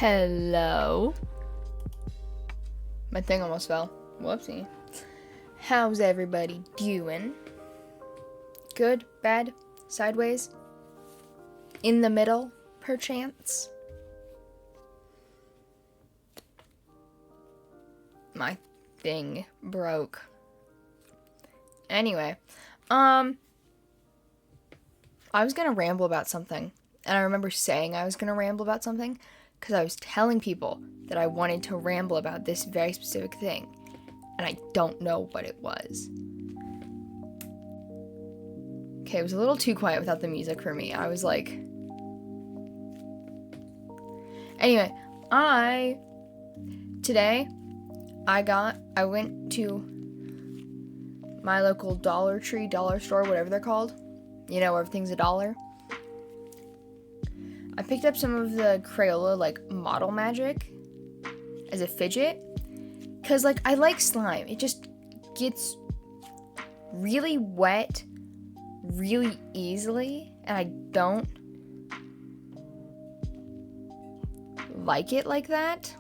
Hello. My thing almost fell. Whoopsie. How's everybody doing? Good, bad, sideways, in the middle, perchance? My thing broke. Anyway, I was gonna ramble about something, and I remember saying I was gonna ramble about something because I was telling people that I wanted to ramble about this very specific thing, and I don't know what it was. Okay, it was a little too quiet without the music for me. I was like... Anyway, today, I went to my local Dollar Tree, dollar store, whatever they're called. You know, where everything's $1. I picked up some of the Crayola, like, Model Magic as a fidget. Because, like, I like slime. It just gets really wet really easily. And I don't like it like that.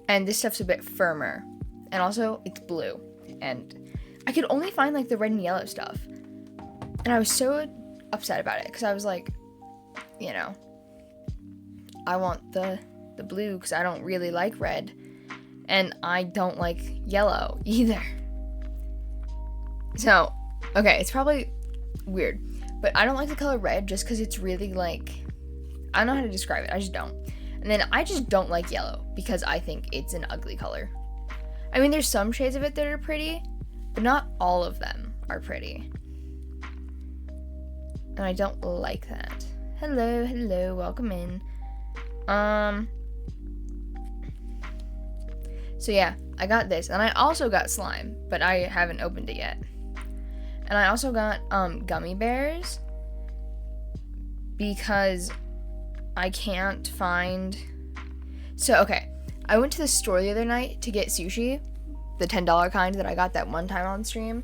And this stuff's a bit firmer. And also, it's blue. And I could only find, like, the red and yellow stuff. And I was so upset about it. Because I was like, you know, I want the blue because I don't really like red. And I don't like yellow either. So, okay, it's probably weird. But I don't like the color red just because it's really, like, I don't know how to describe it. I just don't. And then I just don't like yellow because I think it's an ugly color. I mean, there's some shades of it that are pretty, but not all of them are pretty. And I don't like that. Hello, welcome in. So yeah, I got this, and I also got slime, but I haven't opened it yet. And I also got, gummy bears, because I can't find... So, okay, I went to the store the other night to get sushi, the $10 kind that I got that one time on stream.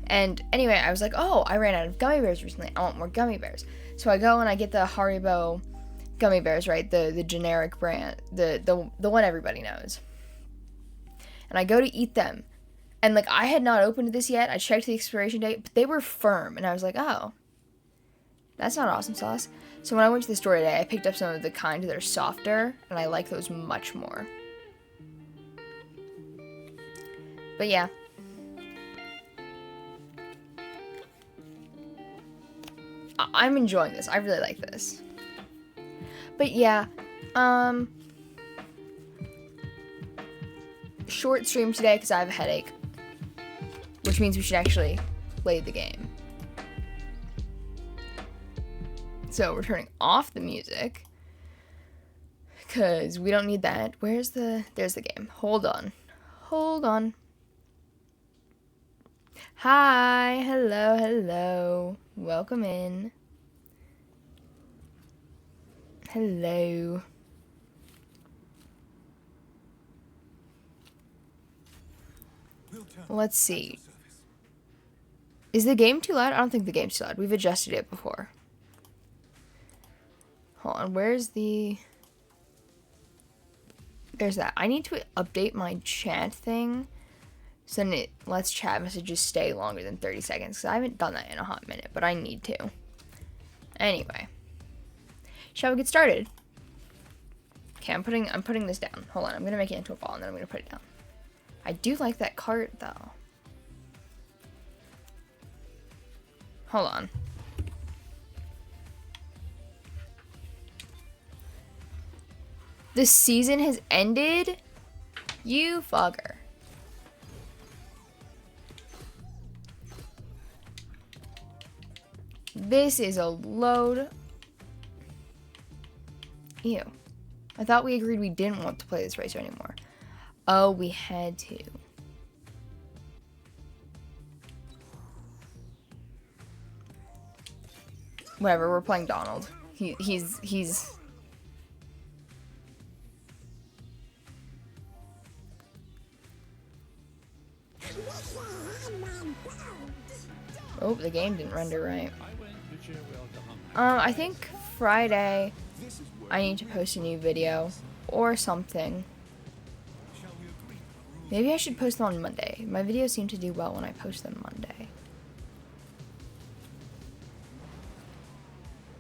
And anyway, I was like, oh, I ran out of gummy bears recently. I want more gummy bears. So I go and I get the Haribo gummy bears, right? The generic brand, the one everybody knows. And I go to eat them. And, like, I had not opened this yet. I checked the expiration date, but they were firm. And I was like, oh, that's not awesome sauce. So when I went to the store today, I picked up some of the kind that are softer, and I like those much more. But yeah. I'm enjoying this. I really like this. But yeah, short stream today because I have a headache. Which means we should actually play the game. So we're turning off the music. Because we don't need that. There's the game. Hold on. Hi, hello. Welcome in. Hello. Let's see. Is the game too loud? I don't think the game's too loud. We've adjusted it before. Hold on, where's the... There's that. I need to update my chat thing so then it lets chat messages stay longer than 30 seconds. Because I haven't done that in a hot minute, but I need to. Anyway. Shall we get started? Okay, I'm putting this down. Hold on, I'm going to make it into a ball and then I'm going to put it down. I do like that cart, though. Hold on. The season has ended? You fucker. This is a load. Ew. I thought we agreed we didn't want to play this racer anymore. Oh, we had to. Whatever, we're playing Donald. He's... Oh, the game didn't render right. I think Friday I need to post a new video or something. Maybe I should post them on Monday. My videos seem to do well when I post them Monday.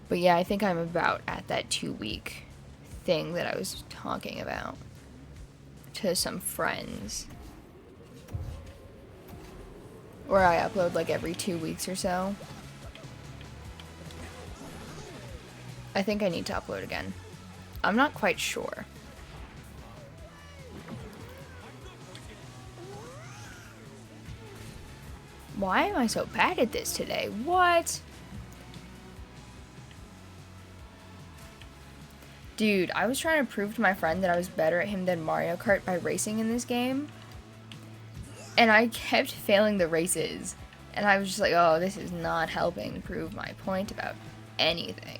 But yeah, I think I'm about at that 2-week thing that I was talking about to some friends. Where I upload like every 2 weeks or so. I think I need to upload again. I'm not quite sure. Why am I so bad at this today? What? Dude, I was trying to prove to my friend that I was better at him than Mario Kart by racing in this game. And I kept failing the races. And I was just like, oh, this is not helping prove my point about anything.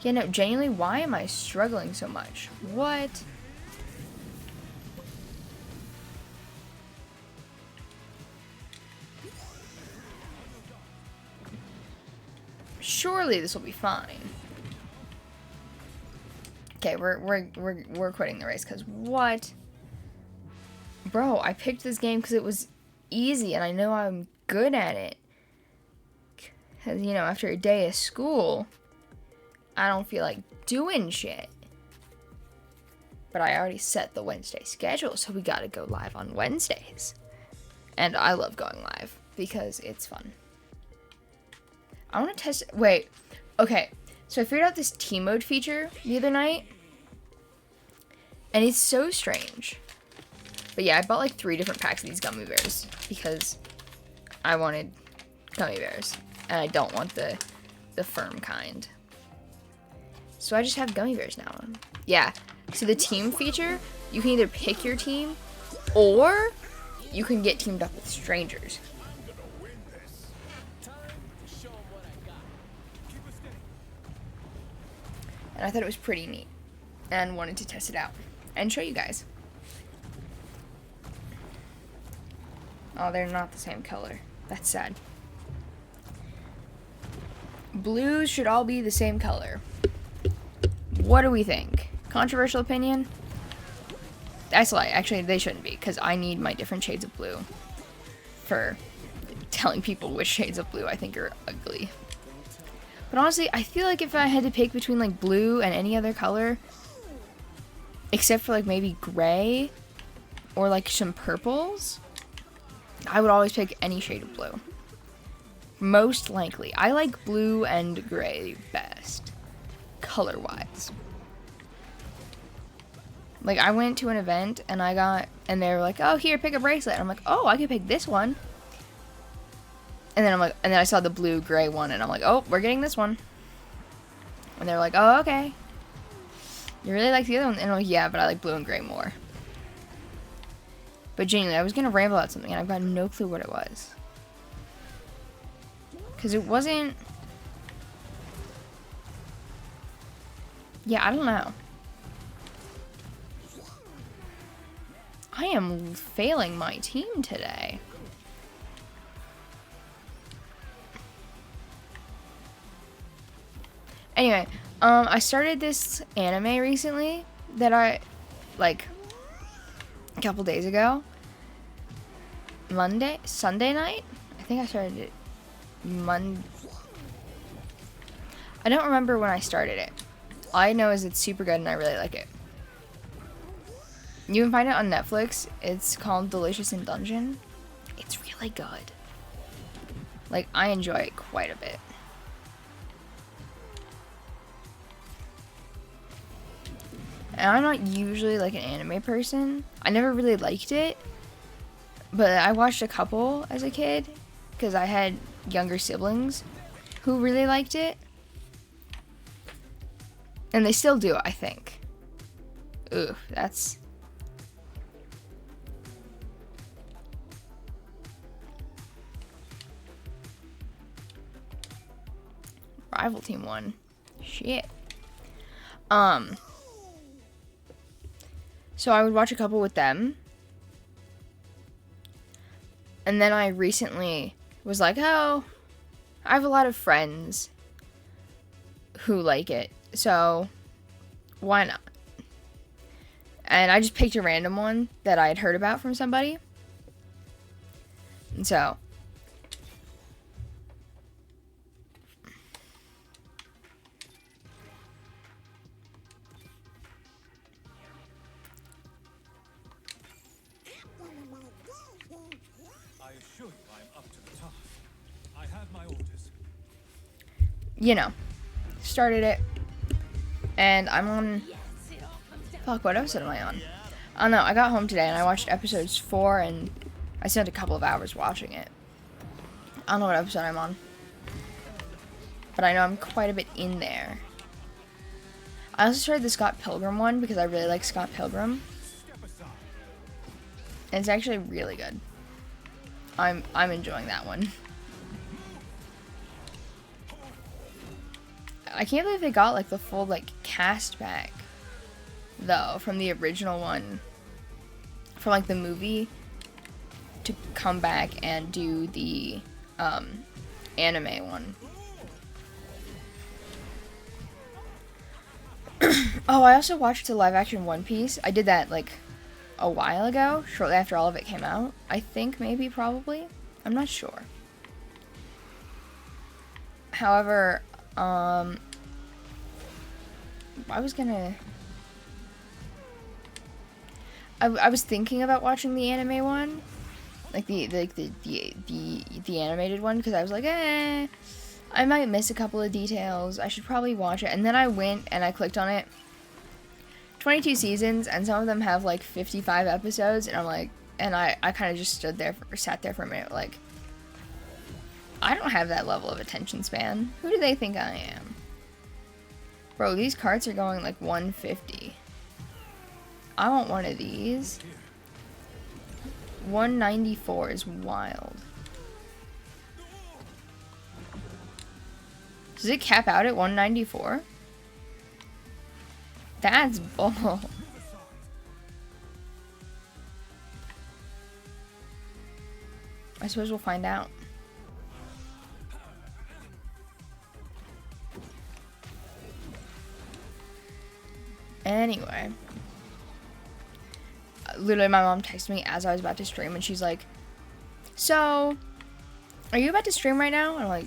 Yeah, no, genuinely, why am I struggling so much? What? Surely this will be fine. Okay, we're quitting the race because what? Bro, I picked this game because it was easy and I know I'm good at it. Because, you know, after a day of school, I don't feel like doing shit. But I already set the Wednesday schedule, so we gotta go live on Wednesdays. And I love going live because it's fun. I want to test. Wait. Okay. So I figured out this team mode feature the other night. And it's so strange. But yeah, I bought like 3 different packs of these gummy bears. Because I wanted gummy bears. And I don't want the firm kind. So I just have gummy bears now. Yeah. So the team feature, you can either pick your team. Or you can get teamed up with strangers. And I thought it was pretty neat. And wanted to test it out. And show you guys. Oh, they're not the same color. That's sad. Blues should all be the same color. What do we think? Controversial opinion? That's a lie. Actually, they shouldn't be. Because I need my different shades of blue. For telling people which shades of blue I think are ugly. But honestly, I feel like if I had to pick between like blue and any other color, except for like maybe gray or like some purples, I would always pick any shade of blue. Most likely. I like blue and gray best, color-wise. Like I went to an event and they were like, oh, here, pick a bracelet. And I'm like, oh, I could pick this one. And then I saw the blue-gray one, and I'm like, oh, we're getting this one. And they're like, oh, okay. You really like the other one? And I'm like, yeah, but I like blue and gray more. But genuinely, I was gonna ramble about something, and I've got no clue what it was. Because it wasn't... Yeah, I don't know. I am failing my team today. Anyway, I started this anime recently that I, like, a couple days ago. Sunday night? I think I started it I don't remember when I started it. All I know is it's super good and I really like it. You can find it on Netflix. It's called Delicious in Dungeon. It's really good. Like, I enjoy it quite a bit. And I'm not usually like an anime person. I never really liked it. But I watched a couple as a kid. Because I had younger siblings who really liked it. And they still do, I think. Ooh, that's... Rival team won. Shit. So I would watch a couple with them. And then I recently was like, oh, I have a lot of friends who like it. So why not? And I just picked a random one that I had heard about from somebody. And so I assure you I'm up to the task. I have my orders. you know, started it, and I'm on, fuck, what episode am I on? I don't know, I got home today and I watched episodes 4, and I spent a couple of hours watching it. I don't know what episode I'm on, but I know I'm quite a bit in there. I also started the Scott Pilgrim one because I really like Scott Pilgrim, and it's actually really good. I'm enjoying that one. I can't believe they got like the full like cast back though from the original one, from like the movie, to come back and do the anime one. Oh, I also watched the live action One Piece. I did that like a while ago, shortly after all of it came out. I think, maybe, probably. I'm not sure. However, I was thinking about watching the anime one, like the animated one, because I was like, I might miss a couple of details. I should probably watch it. And then I went and I clicked on it. 22 seasons, and some of them have like 55 episodes, and I'm like, and I kind of just sat there for a minute, like, I don't have that level of attention span. Who do they think I am? Bro, these carts are going like 150. I want one of these. 194 is wild. Does it cap out at 194? That's bull. I suppose we'll find out. Anyway. Literally, my mom texted me as I was about to stream, and she's like, so, are you about to stream right now? And I'm like,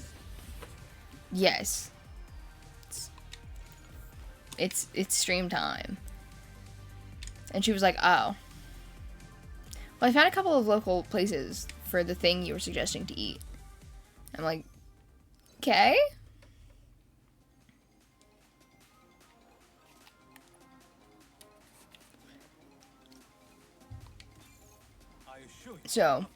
yes. It's stream time. And she was like, oh. Well, I found a couple of local places for the thing you were suggesting to eat. I'm like, okay. So,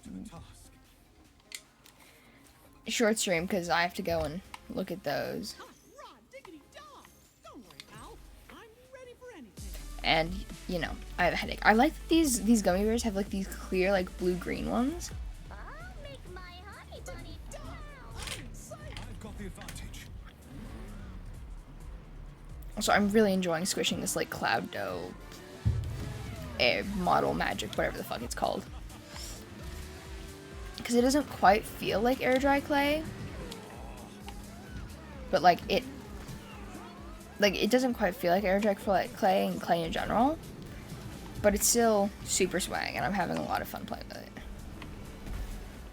short stream because I have to go and look at those. And, you know, I have a headache. I like that these gummy bears have like these clear, like blue-green ones. Also, I'm really enjoying squishing this like cloud dough model magic, whatever the fuck it's called. Because it doesn't quite feel like air dry clay. But like it doesn't quite feel like air dry clay and clay in general, but it's still super swag, and I'm having a lot of fun playing with it.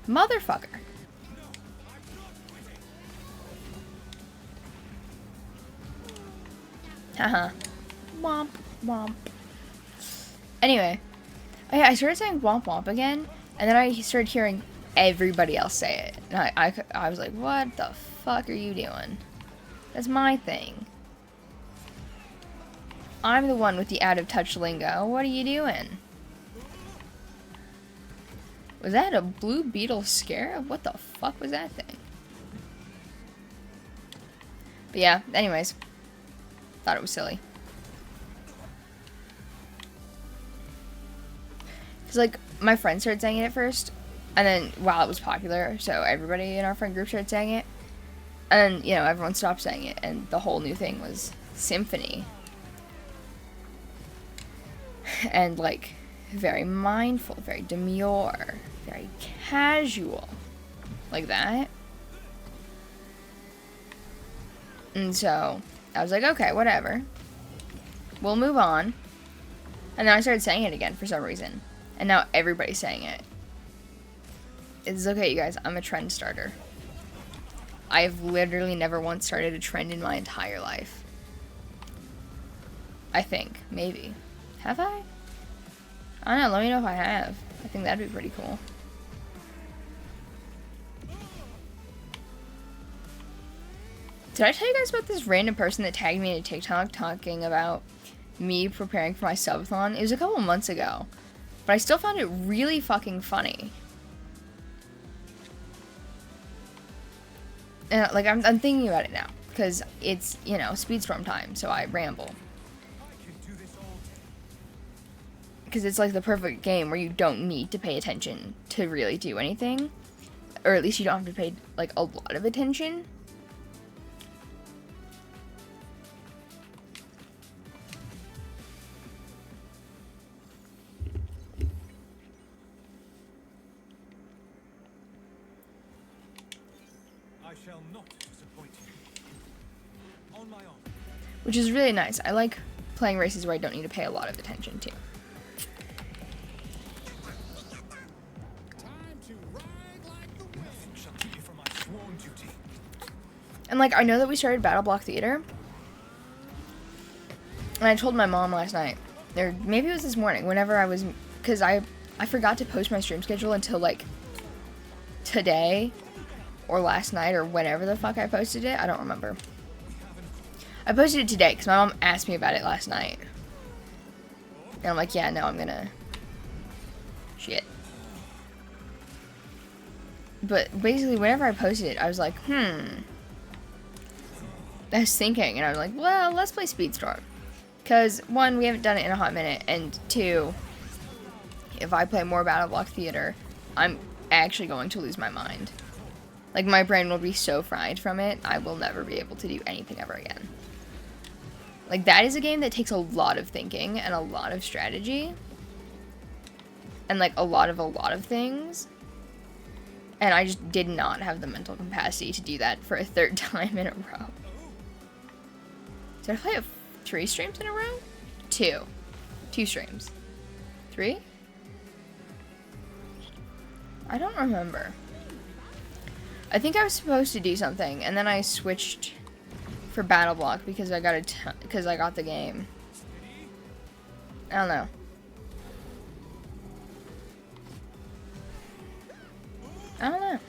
Motherfucker. Haha. Womp womp. Anyway, I started saying womp womp again, and then I started hearing everybody else say it, and I was like, what the fuck are you doing? That's my thing. I'm the one with the out-of-touch lingo. What are you doing? Was that a blue beetle scarab? What the fuck was that thing? But yeah, anyways. Thought it was silly. Because, like, my friend started saying it at first, and then, while it was popular, so everybody in our friend group started saying it, and then, you know, everyone stopped saying it, and the whole new thing was symphony. And, like, very mindful, very demure, very casual. Like that. And so I was like, okay, whatever. We'll move on. And then I started saying it again for some reason. And now everybody's saying it. It's okay, you guys. I'm a trend starter. I've literally never once started a trend in my entire life. I think. Maybe. Have I? I don't know. Let me know if I have. I think that'd be pretty cool. Did I tell you guys about this random person that tagged me in a TikTok talking about me preparing for my subathon? It was a couple months ago. But I still found it really fucking funny. And, like, I'm thinking about it now. Because it's, you know, Speedstorm time, so I ramble. Because it's, like, the perfect game where you don't need to pay attention to really do anything. Or at least you don't have to pay, like, a lot of attention. I shall not disappoint you. On my honor. Which is really nice. I like playing races where I don't need to pay a lot of attention to. Nothing shall keep me from my sworn duty. And, like, I know that we started Battle Block Theater. And I told my mom last night, or maybe it was this morning, whenever I was, because I forgot to post my stream schedule until, like, today, or last night, or whenever the fuck I posted it. I don't remember. I posted it today, because my mom asked me about it last night. And I'm like, yeah, no, I'm gonna... Shit. But basically, whenever I posted it, I was like, I was thinking, and I was like, well, let's play Speedstorm. Because, one, we haven't done it in a hot minute, and two, if I play more Battle Block Theater, I'm actually going to lose my mind. Like, my brain will be so fried from it, I will never be able to do anything ever again. Like, that is a game that takes a lot of thinking and a lot of strategy. And, like, a lot of things. And I just did not have the mental capacity to do that for a third time in a row. Did I play 3 streams in a row? 2. 2 streams. 3? I don't remember. I think I was supposed to do something, and then I switched for Battle Block because I got because I got the game. I don't know. I don't know.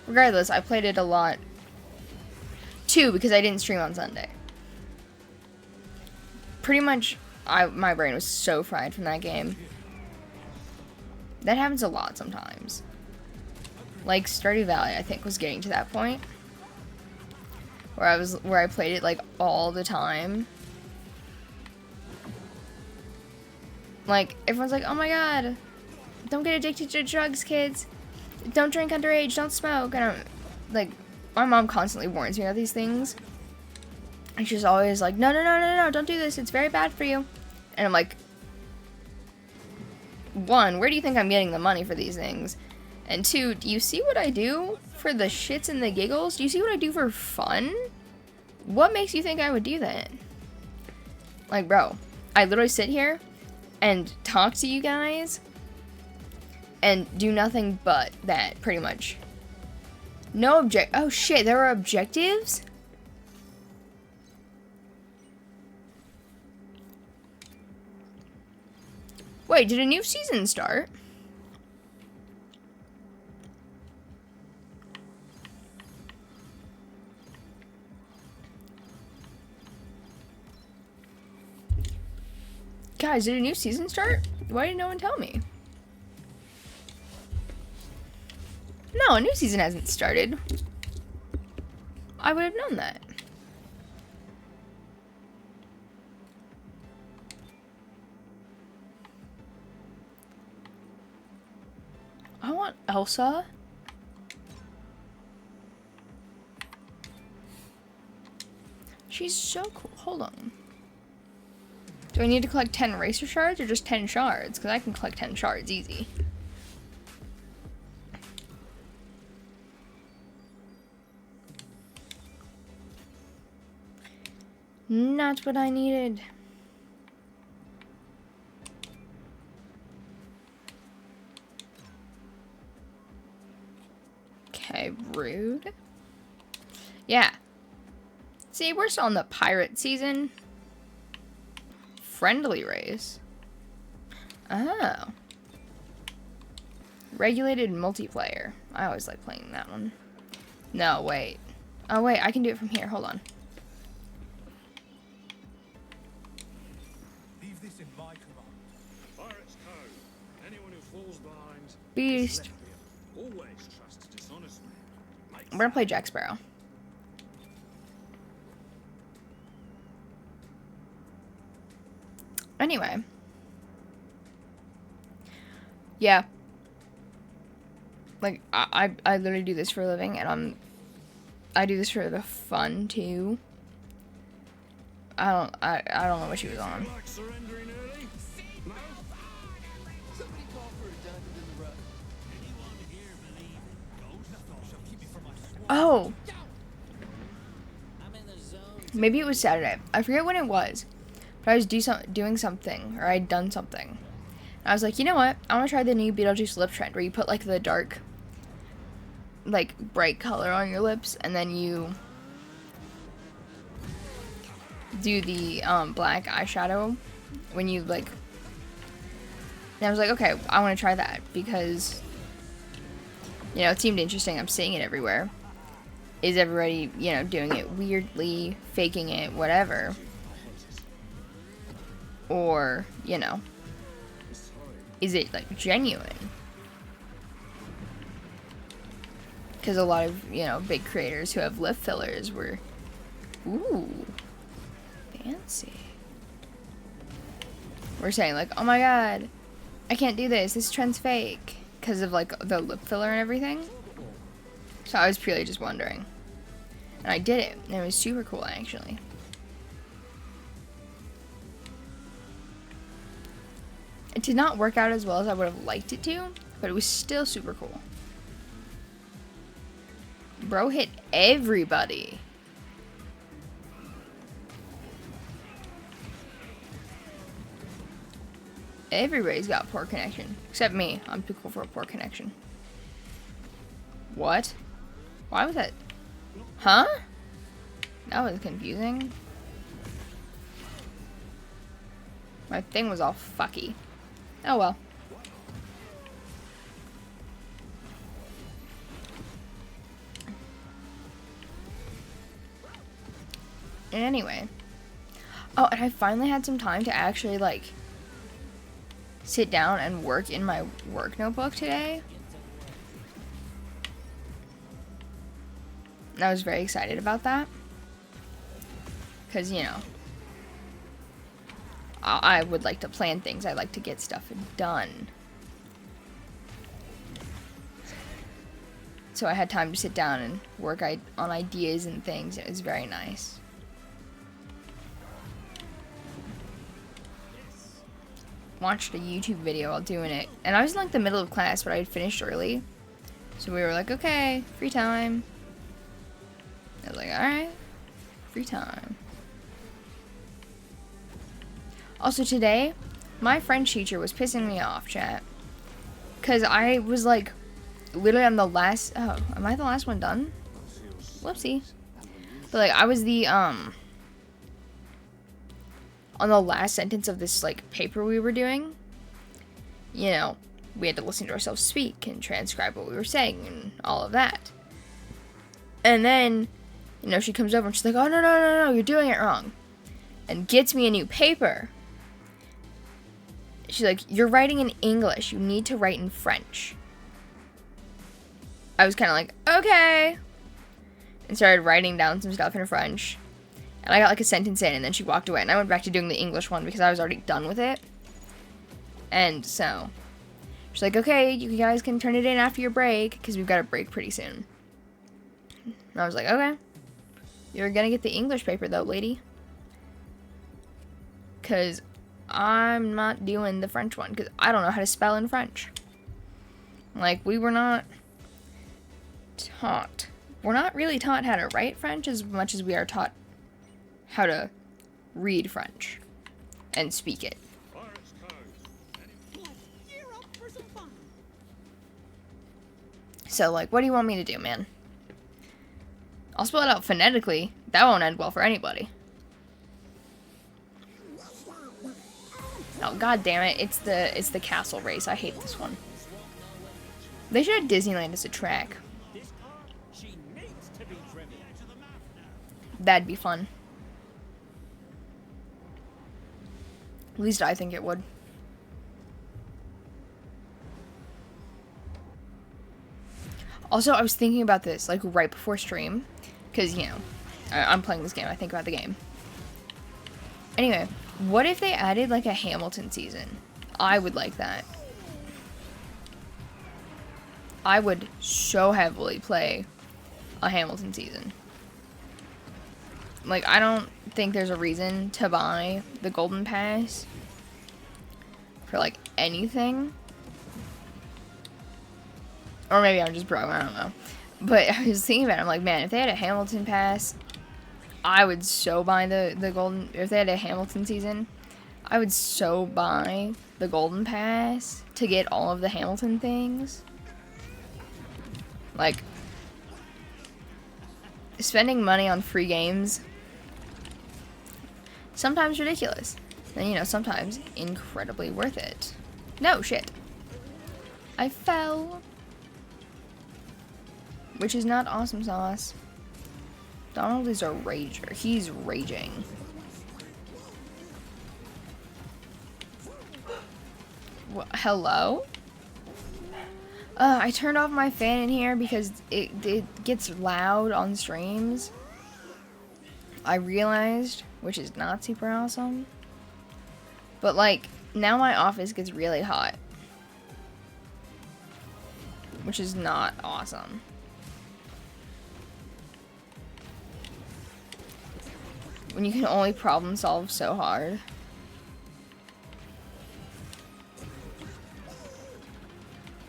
Regardless, I played it a lot. 2, because I didn't stream on Sunday. Pretty much, my brain was so fried from that game. That happens a lot sometimes. Like, Stardew Valley, I think, was getting to that point. Where I played it, like, all the time. Like, everyone's like, oh my god, don't get addicted to drugs, kids. Don't drink underage, don't smoke. And I'm, like, my mom constantly warns me of these things. And she's always like, no, don't do this. It's very bad for you. And I'm like, 1, where do you think I'm getting the money for these things? And 2, do you see what I do for the shits and the giggles? Do you see what I do for fun? What makes you think I would do that? Like, bro, I literally sit here and talk to you guys and do nothing but that, pretty much. No oh shit, there are objectives? Wait, did a new season start? Guys, did a new season start? Why didn't no one tell me? No, a new season hasn't started. I would have known that. I want Elsa. She's so cool. Hold on. Do I need to collect 10 racer shards or just 10 shards? Because I can collect 10 shards easy. Not what I needed. Okay, rude. Yeah. See, we're still in the pirate season. Friendly race. Oh. Regulated multiplayer. I always like playing that one. No, wait. Oh, wait, I can do it from here. Hold on. Leave this in my command. Pirate's code. Anyone who falls behind Beast. always trusts dishonest men. We're gonna play Jack Sparrow. Anyway. Yeah. Like, I literally do this for a living, and I do this for the fun, too. I don't know what she was on. Like surrendering early? No? Somebody call for a diamond in the rough. Anyone here believe in ghosts? Nothing shall keep me from my swan. Oh, I'm in the zone. maybe it was Saturday. I forget when it was. But I was doing something, or I'd done something. And I was like, you know what? I want to try the new Beetlejuice lip trend, where you put, like, the dark, like, bright color on your lips, and then you do the black eyeshadow when you, like... And I was like, okay, I want to try that, because, you know, it seemed interesting. I'm seeing it everywhere. Is everybody, you know, doing it weirdly, faking it, whatever? Or, you know, is it, like, genuine? Because a lot of, you know, big creators who have lip fillers were, ooh, fancy. We're saying, like, oh my god, I can't do this trend's fake. Because of, like, the lip filler and everything. So I was purely just wondering. And I did it, and it was super cool, actually. It did not work out as well as I would have liked it to, but it was still super cool. Bro hit everybody. Everybody's got poor connection. Except me. I'm too cool for a poor connection. What? Why was that? Huh? That was confusing. My thing was all fucky. Oh well. Anyway. Oh, and I finally had some time to actually, like, sit down and work in my work notebook today. And I was very excited about that. Because, you know, I would like to plan things. I like to get stuff done. So I had time to sit down and work on ideas and things. It was very nice. Watched a YouTube video while doing it. And I was in, like, the middle of class, but I had finished early. So we were like, okay, free time. I was like, alright, free time. Also today, my French teacher was pissing me off, chat. Because I was, like, literally on the last... Oh, am I the last one done? Whoopsie. But, like, I was the, on the last sentence of this, like, paper we were doing. You know, we had to listen to ourselves speak and transcribe what we were saying and all of that. And then, you know, she comes over and she's like, oh, no, you're doing it wrong. And gets me a new paper. She's like, you're writing in English. You need to write in French. I was kind of like, okay. And started writing down some stuff in French. And I got like a sentence in, and then she walked away. And I went back to doing the English one because I was already done with it. And so, she's like, okay, you guys can turn it in after your break, because we've got a break pretty soon. And I was like, okay. You're going to get the English paper, though, lady. Because I'm not doing the French one, because I don't know how to spell in French. Like, we were not taught. We're not really taught how to write French as much as we are taught how to read French and speak it. Pirates Cove. Gear up for some fun. So, like, what do you want me to do, man? I'll spell it out phonetically. That won't end well for anybody. Oh, god damn it. It's the castle race. I hate this one. They should have Disneyland as a track. This car, she needs to be driven. That'd be fun. At least I think it would. Also, I was thinking about this, like, right before stream. Because, you know, I'm playing this game. I think about the game. Anyway, what if they added, like, a Hamilton season? I would like that. I would so heavily play a Hamilton season. Like, I don't think there's a reason to buy the Golden Pass for, like, anything. Or maybe I'm just broke, I don't know. But I was thinking about it, I'm like, man, if they had a Hamilton Pass, I would so buy the Golden... If they had a Hamilton season, I would so buy the Golden Pass to get all of the Hamilton things. Like, spending money on free games, sometimes ridiculous. And, you know, sometimes incredibly worth it. No, shit. I fell. Which is not awesome sauce. Donald is a rager. He's raging. Hello? I turned off my fan in here because it gets loud on streams. I realized, which is not super awesome. But, like, now my office gets really hot. Which is not awesome. When you can only problem solve so hard.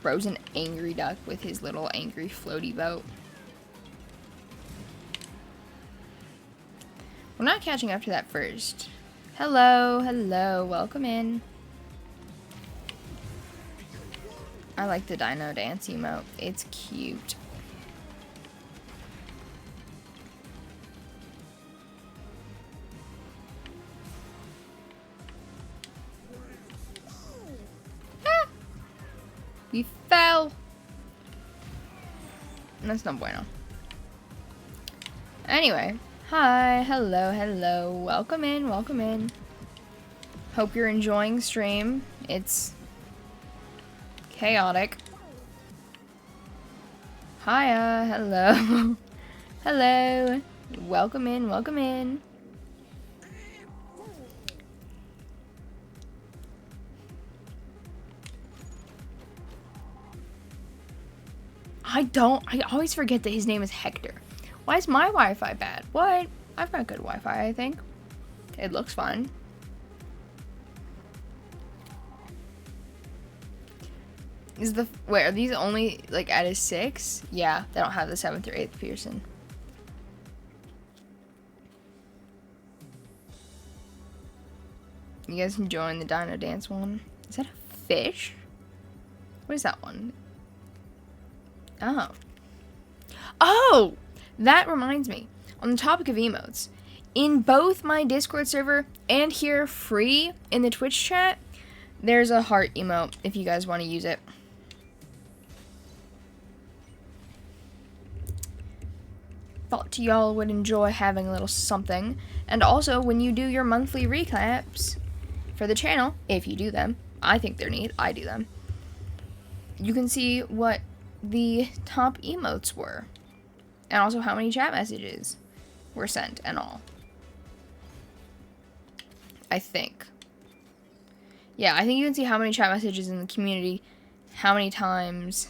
Bro's an angry duck with his little angry floaty boat. We're not catching up to that first. Hello, hello, welcome in. I like the dino dance emote. It's cute. We fell. That's not bueno. Anyway. Hi. Hello. Hello. Welcome in. Welcome in. Hope you're enjoying stream. It's chaotic. Hiya. Hello. Hello. Welcome in. Welcome in. I always forget that his name is Hector. Why is my Wi-Fi bad? What? I've got good Wi-Fi, I think. It looks fine. Wait, are these only, like, at a 6? Yeah, they don't have the 7th or 8th Pearson. You guys enjoying the Dino Dance one? Is that a fish? What is that one? Oh. Oh! That reminds me. On the topic of emotes, in both my Discord server and here free in the Twitch chat, there's a heart emote if you guys want to use it. Thought y'all would enjoy having a little something. And also, when you do your monthly recaps for the channel, if you do them, I think they're neat, I do them, you can see what the top emotes were. And also how many chat messages were sent and all. I think. Yeah, I think you can see how many chat messages in the community, how many times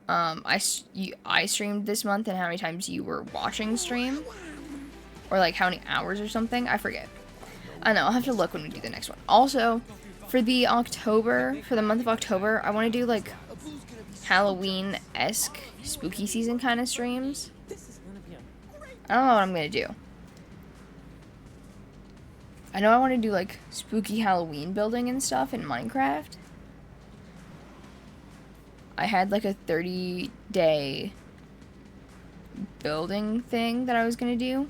I streamed this month, and how many times you were watching stream. Or like how many hours or something. I forget. I don't know, I'll have to look when we do the next one. Also, for the month of October, I want to do like Halloween-esque spooky season kind of streams. I don't know what I'm going to do. I know I want to do like spooky Halloween building and stuff in Minecraft. I had like a 30-day building thing that I was going to do.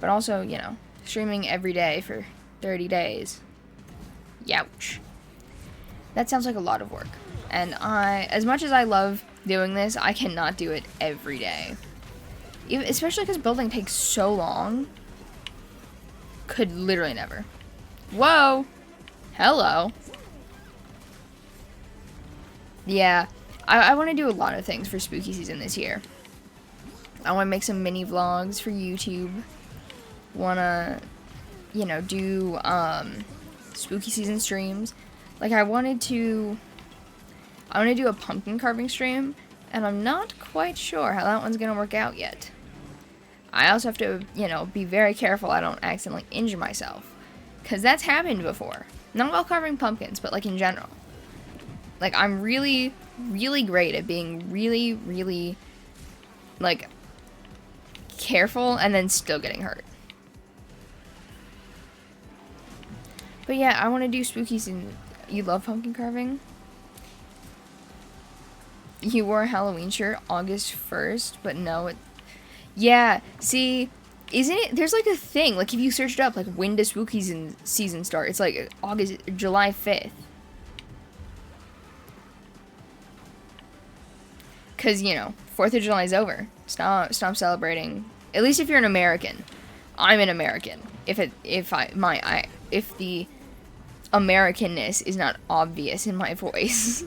But also, you know, streaming every day for 30 days. Youch. That sounds like a lot of work. And as much as I love doing this, I cannot do it every day. Especially because building takes so long. Could literally never. Whoa! Hello. Yeah, I want to do a lot of things for spooky season this year. I want to make some mini vlogs for YouTube. Want to, you know, do spooky season streams. Like I want to do a pumpkin carving stream, and I'm not quite sure how that one's gonna work out yet. I also have to, you know, be very careful I don't accidentally injure myself, because that's happened before. Not while carving pumpkins, but like in general. Like I'm really, really great at being really, really like careful and then still getting hurt. But yeah, I want to do spooky season. You love pumpkin carving? You wore a Halloween shirt August 1st, but no, yeah, see, isn't it, there's like a thing, like if you search it up, like when does spooky season start? It's like July 5th. Cause, you know, 4th of July is over. Stop celebrating. At least if you're an American. I'm an American. If the Americanness is not obvious in my voice.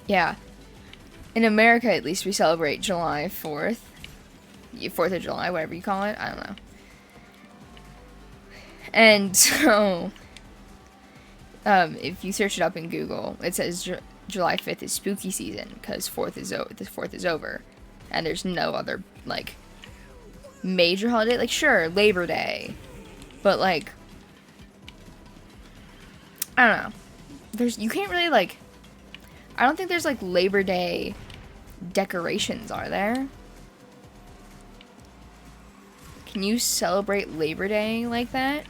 Yeah. In America, at least, we celebrate July 4th. 4th of July, whatever you call it. I don't know. And so, if you search it up in Google, it says July 5th is spooky season, because the 4th is over. And there's no other, like, major holiday. Like, sure, Labor Day. But, like, I don't know. You can't really, like, I don't think there's, like, Labor Day decorations, are there? Can you celebrate Labor Day like that?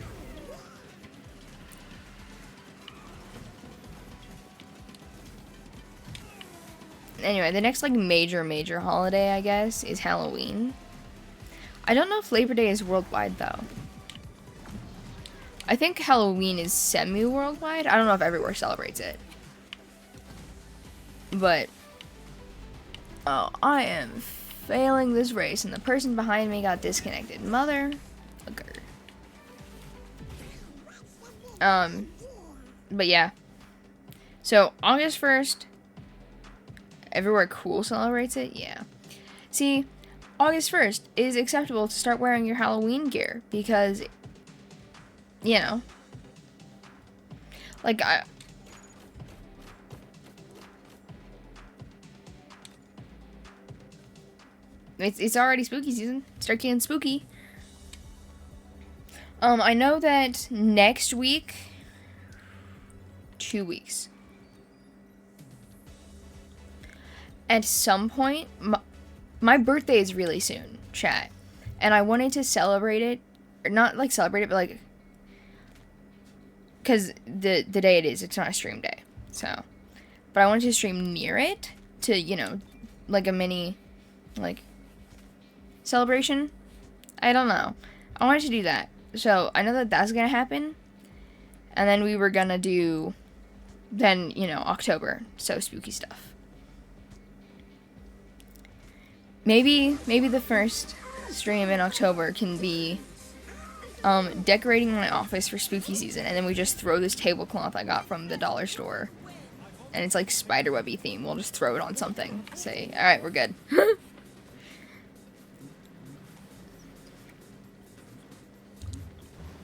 Anyway, the next, like, major holiday, I guess, is Halloween. I don't know if Labor Day is worldwide, though. I think Halloween is semi-worldwide. I don't know if everywhere celebrates it. But, oh, I am failing this race, and the person behind me got disconnected. Mother fucker. But yeah. So, August 1st, everywhere cool celebrates it? Yeah. See, August 1st is acceptable to start wearing your Halloween gear, because, you know, like, it's already spooky season. Start getting spooky. I know that next week, 2 weeks, at some point, my birthday is really soon, chat, and I wanted to celebrate it, or not like celebrate it, but like, because the day it's not a stream day, so, but I wanted to stream near it to, you know, like a mini, like, celebration. I don't know. I wanted to do that, so I know that that's gonna happen, and then we were gonna do, then, you know, October, so spooky stuff. Maybe the first stream in October can be decorating my office for spooky season, and then we just throw this tablecloth I got from the dollar store, and it's like spiderwebby theme. We'll just throw it on something. Say, all right, we're good.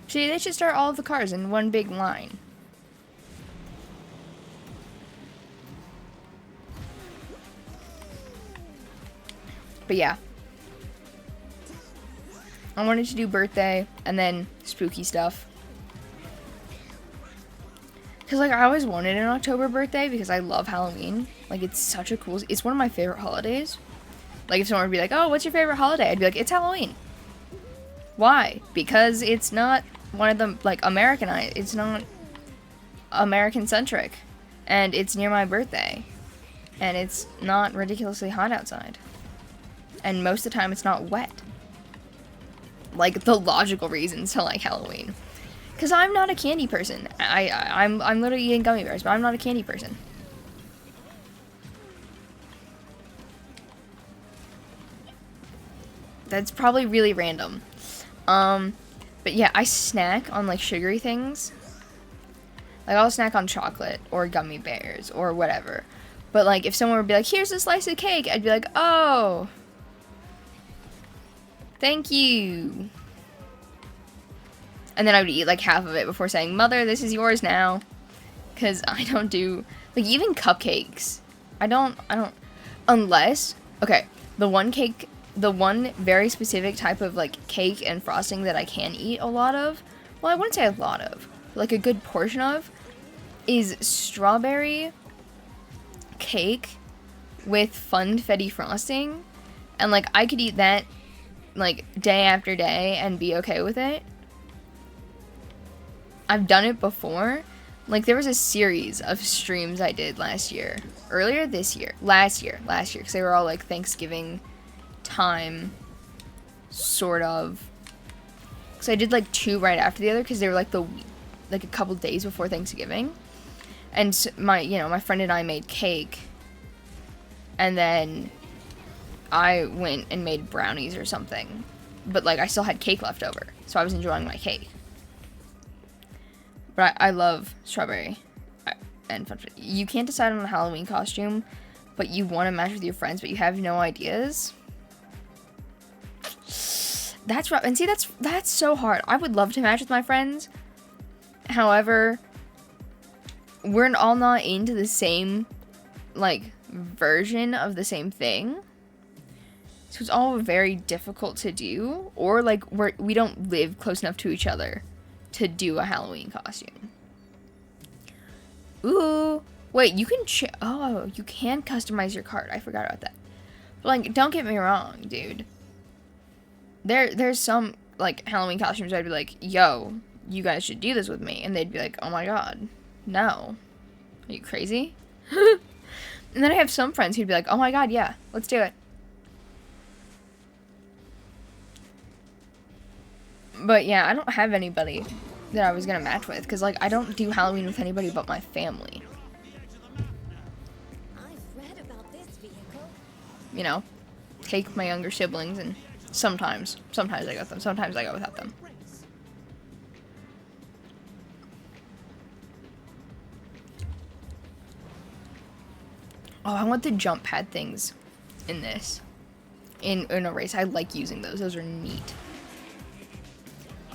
See, they should start all of the cars in one big line. But yeah. I wanted to do birthday and then spooky stuff. Because, like, I always wanted an October birthday because I love Halloween. Like, it's such a cool... It's one of my favorite holidays. Like, if someone would be like, oh, what's your favorite holiday? I'd be like, it's Halloween. Why? Because it's not one of them, like, Americanized. It's not American-centric. And it's near my birthday. And it's not ridiculously hot outside. And most of the time, it's not wet. Like, the logical reasons to like Halloween. Because I'm not a candy person. I'm literally eating gummy bears, but I'm not a candy person. That's probably really random. But yeah, I snack on, like, sugary things. Like, I'll snack on chocolate or gummy bears or whatever. But, like, if someone would be like, here's a slice of cake, I'd be like, oh, thank you. And then I would eat, like, half of it before saying, Mother, this is yours now. Because I don't do, like, even cupcakes. I don't, unless, okay, the one very specific type of, like, cake and frosting that I can eat a lot of, well, I wouldn't say a lot of, but, like, a good portion of, is strawberry cake with funfetti frosting. And, like, I could eat that, like, day after day and be okay with it. I've done it before. Like, there was a series of streams I did last year, because they were all, like, Thanksgiving time, sort of. So I did, like, 2 right after the other, because they were, like, a couple days before Thanksgiving. And my friend and I made cake, and then I went and made brownies or something. But, like, I still had cake left over, so I was enjoying my cake. But I love strawberry and funfetti. You can't decide on a Halloween costume, but you want to match with your friends, but you have no ideas. That's right. And see, that's so hard. I would love to match with my friends. However, we're all not into the same, like, version of the same thing. So it's all very difficult to do. Or, like, we don't live close enough to each other to do a Halloween costume. Ooh. Wait, you can you can customize your card. I forgot about that. But, like, don't get me wrong, dude. There's some, like, Halloween costumes I'd be like, yo, you guys should do this with me. And they'd be like, oh my god, no. Are you crazy? And then I have some friends who'd be like, oh my god, yeah, let's do it. But yeah, I don't have anybody that I was gonna match with, because, like, I don't do Halloween with anybody but my family. I've read about this vehicle. You know, take my younger siblings, and sometimes I go with them, sometimes I go without them. Oh, I want the jump pad things in this. In a race, I like using those. Those are neat.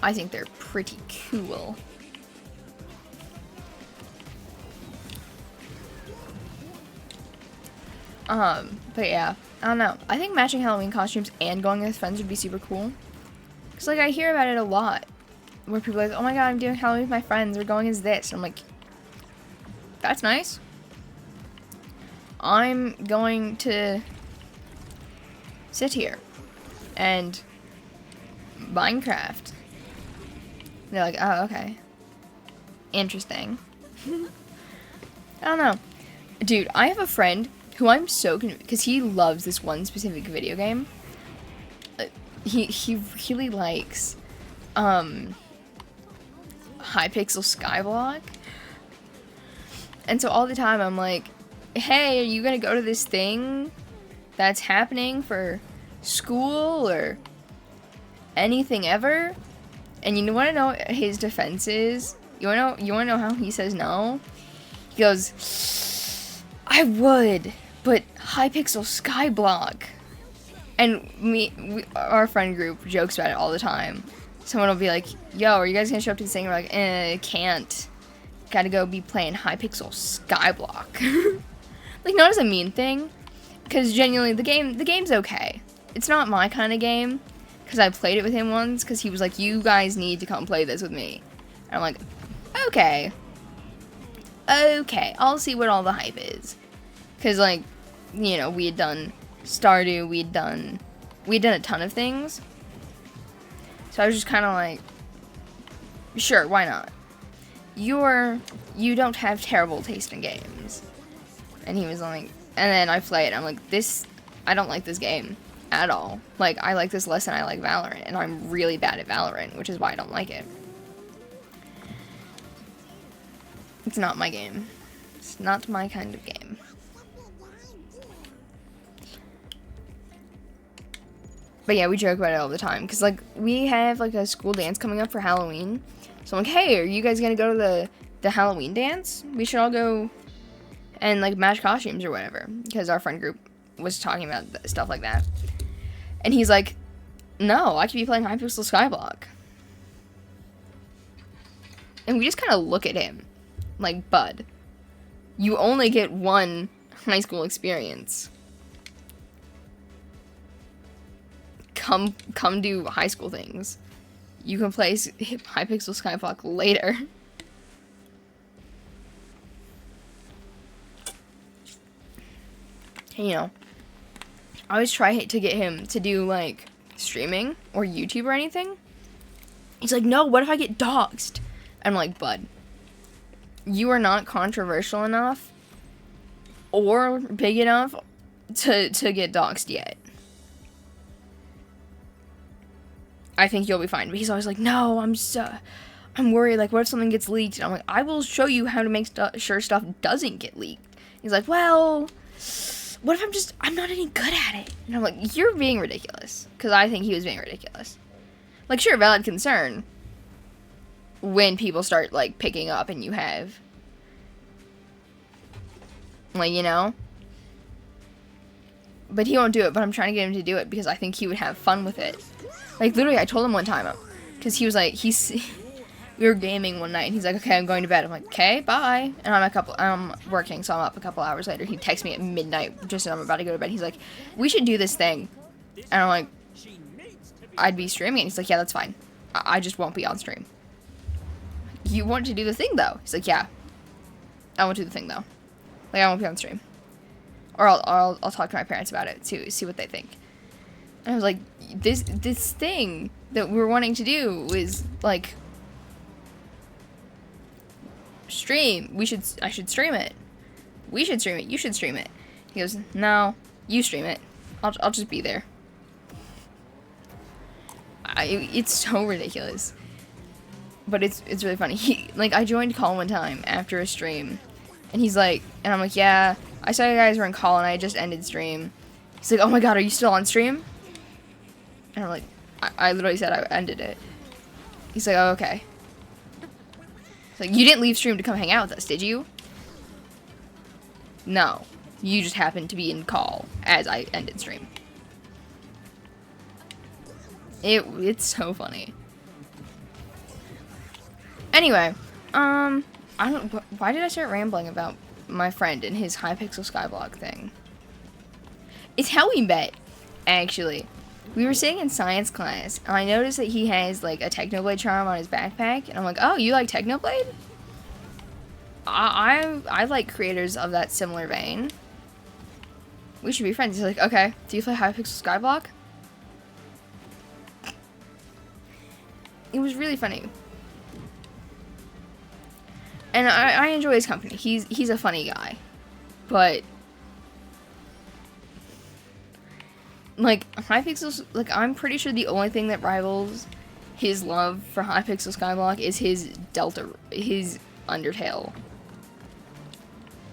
I think they're pretty cool. But yeah, I don't know. I think matching Halloween costumes and going with friends would be super cool. Cause, like, I hear about it a lot, where people are like, oh my god, I'm doing Halloween with my friends, we're going as this. And I'm like, that's nice. I'm going to sit here and Minecraft. They're like, oh, okay. Interesting. I don't know. Dude, I have a friend who I'm so convinced, because he loves this one specific video game. He really likes Hypixel Skyblock. And so all the time I'm like, hey, are you gonna go to this thing that's happening for school or anything ever? And you want to know what his defense is? You want to know how he says no? He goes, I would, but Hypixel Skyblock. And our friend group jokes about it all the time. Someone will be like, yo, are you guys gonna show up to this thing? We're like, can't. Gotta go be playing Hypixel Skyblock. Like, not as a mean thing, because genuinely, the game's okay. It's not my kind of game, because I played it with him once, because he was like, you guys need to come play this with me. And I'm like, okay, I'll see what all the hype is. Because, like, you know, we had done Stardew, we'd done a ton of things. So I was just kind of like, sure, why not? You don't have terrible taste in games. And he was like, and then I play it. I'm like, I don't like this game at all. Like, I like this less than I like Valorant, and I'm really bad at Valorant, which is why I don't like it. It's not my game. It's not my kind of game. But yeah, we joke about it all the time, because, like, we have, like, a school dance coming up for Halloween. So I'm like, hey, are you guys gonna go to the Halloween dance? We should all go and, like, match costumes or whatever. Because our friend group was talking about stuff like that. And he's like, no, I could be playing Hypixel Skyblock. And we just kind of look at him. Like, bud, you only get one high school experience. Come do high school things. You can play Hypixel Skyblock later. And, you know, I always try to get him to do, like, streaming or YouTube or anything. He's like, no, what if I get doxxed? I'm like, bud, you are not controversial enough or big enough to get doxxed yet. I think you'll be fine. But he's always like, no, I'm worried. Like, what if something gets leaked? And I'm like, I will show you how to make sure stuff doesn't get leaked. He's like, well, what if I'm not any good at it? And I'm like, you're being ridiculous. Because I think he was being ridiculous. Like, sure, valid concern when people start, like, picking up and you have, like, you know? But he won't do it, but I'm trying to get him to do it because I think he would have fun with it. Like, literally, I told him one time, because he was like, we were gaming one night, and he's like, okay, I'm going to bed. I'm like, okay, bye. And I'm working, so I'm up a couple hours later. He texts me at midnight, just as I'm about to go to bed. He's like, we should do this thing. And I'm like, I'd be streaming. And he's like, yeah, that's fine. I just won't be on stream. You want to do the thing, though? He's like, yeah. I won't do the thing, though. Like, I won't be on stream. Or I'll talk to my parents about it, to see what they think. And I was like, this thing that we're wanting to do is, like, stream. I should stream it. We should stream it. You should stream it. He goes, no, you stream it. I'll just be there. It's so ridiculous. But it's really funny. I joined call one time after a stream. And he's like, and I'm like, yeah, I saw you guys were in call and I just ended stream. He's like, oh my god, are you still on stream? And I'm like, I literally said I ended it. He's like, oh, okay. He's like, you didn't leave stream to come hang out with us, did you? No. You just happened to be in call as I ended stream. It's so funny. Anyway, why did I start rambling about my friend and his Hypixel Skyblock thing? It's how we met, actually. We were sitting in science class, and I noticed that he has, like, a Technoblade charm on his backpack, and I'm like, oh, you like Technoblade? I like creators of that similar vein. We should be friends. He's like, okay, do you play Hypixel Skyblock? It was really funny. And I enjoy his company. He's a funny guy. But, like, Hypixel, like, I'm pretty sure the only thing that rivals his love for Hypixel Skyblock is his Undertale.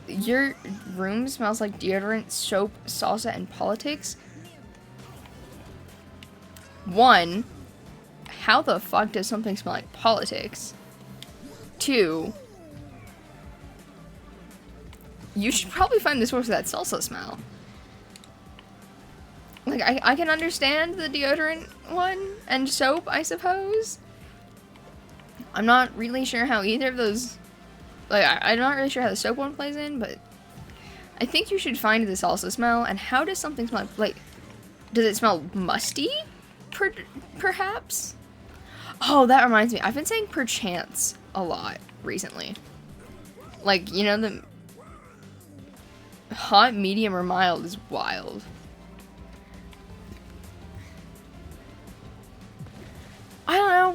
Your room smells like deodorant, soap, salsa, and politics? One, how the fuck does something smell like politics? Two, you should probably find the source of that salsa smell. Like, I can understand the deodorant one, and soap, I suppose. I'm not really sure how either of those, like, I'm not really sure how the soap one plays in, but I think you should find the salsa smell, and how does something smell like, does it smell musty? Perhaps? Oh, that reminds me, I've been saying perchance a lot recently. Like, you know, the hot, medium, or mild is wild.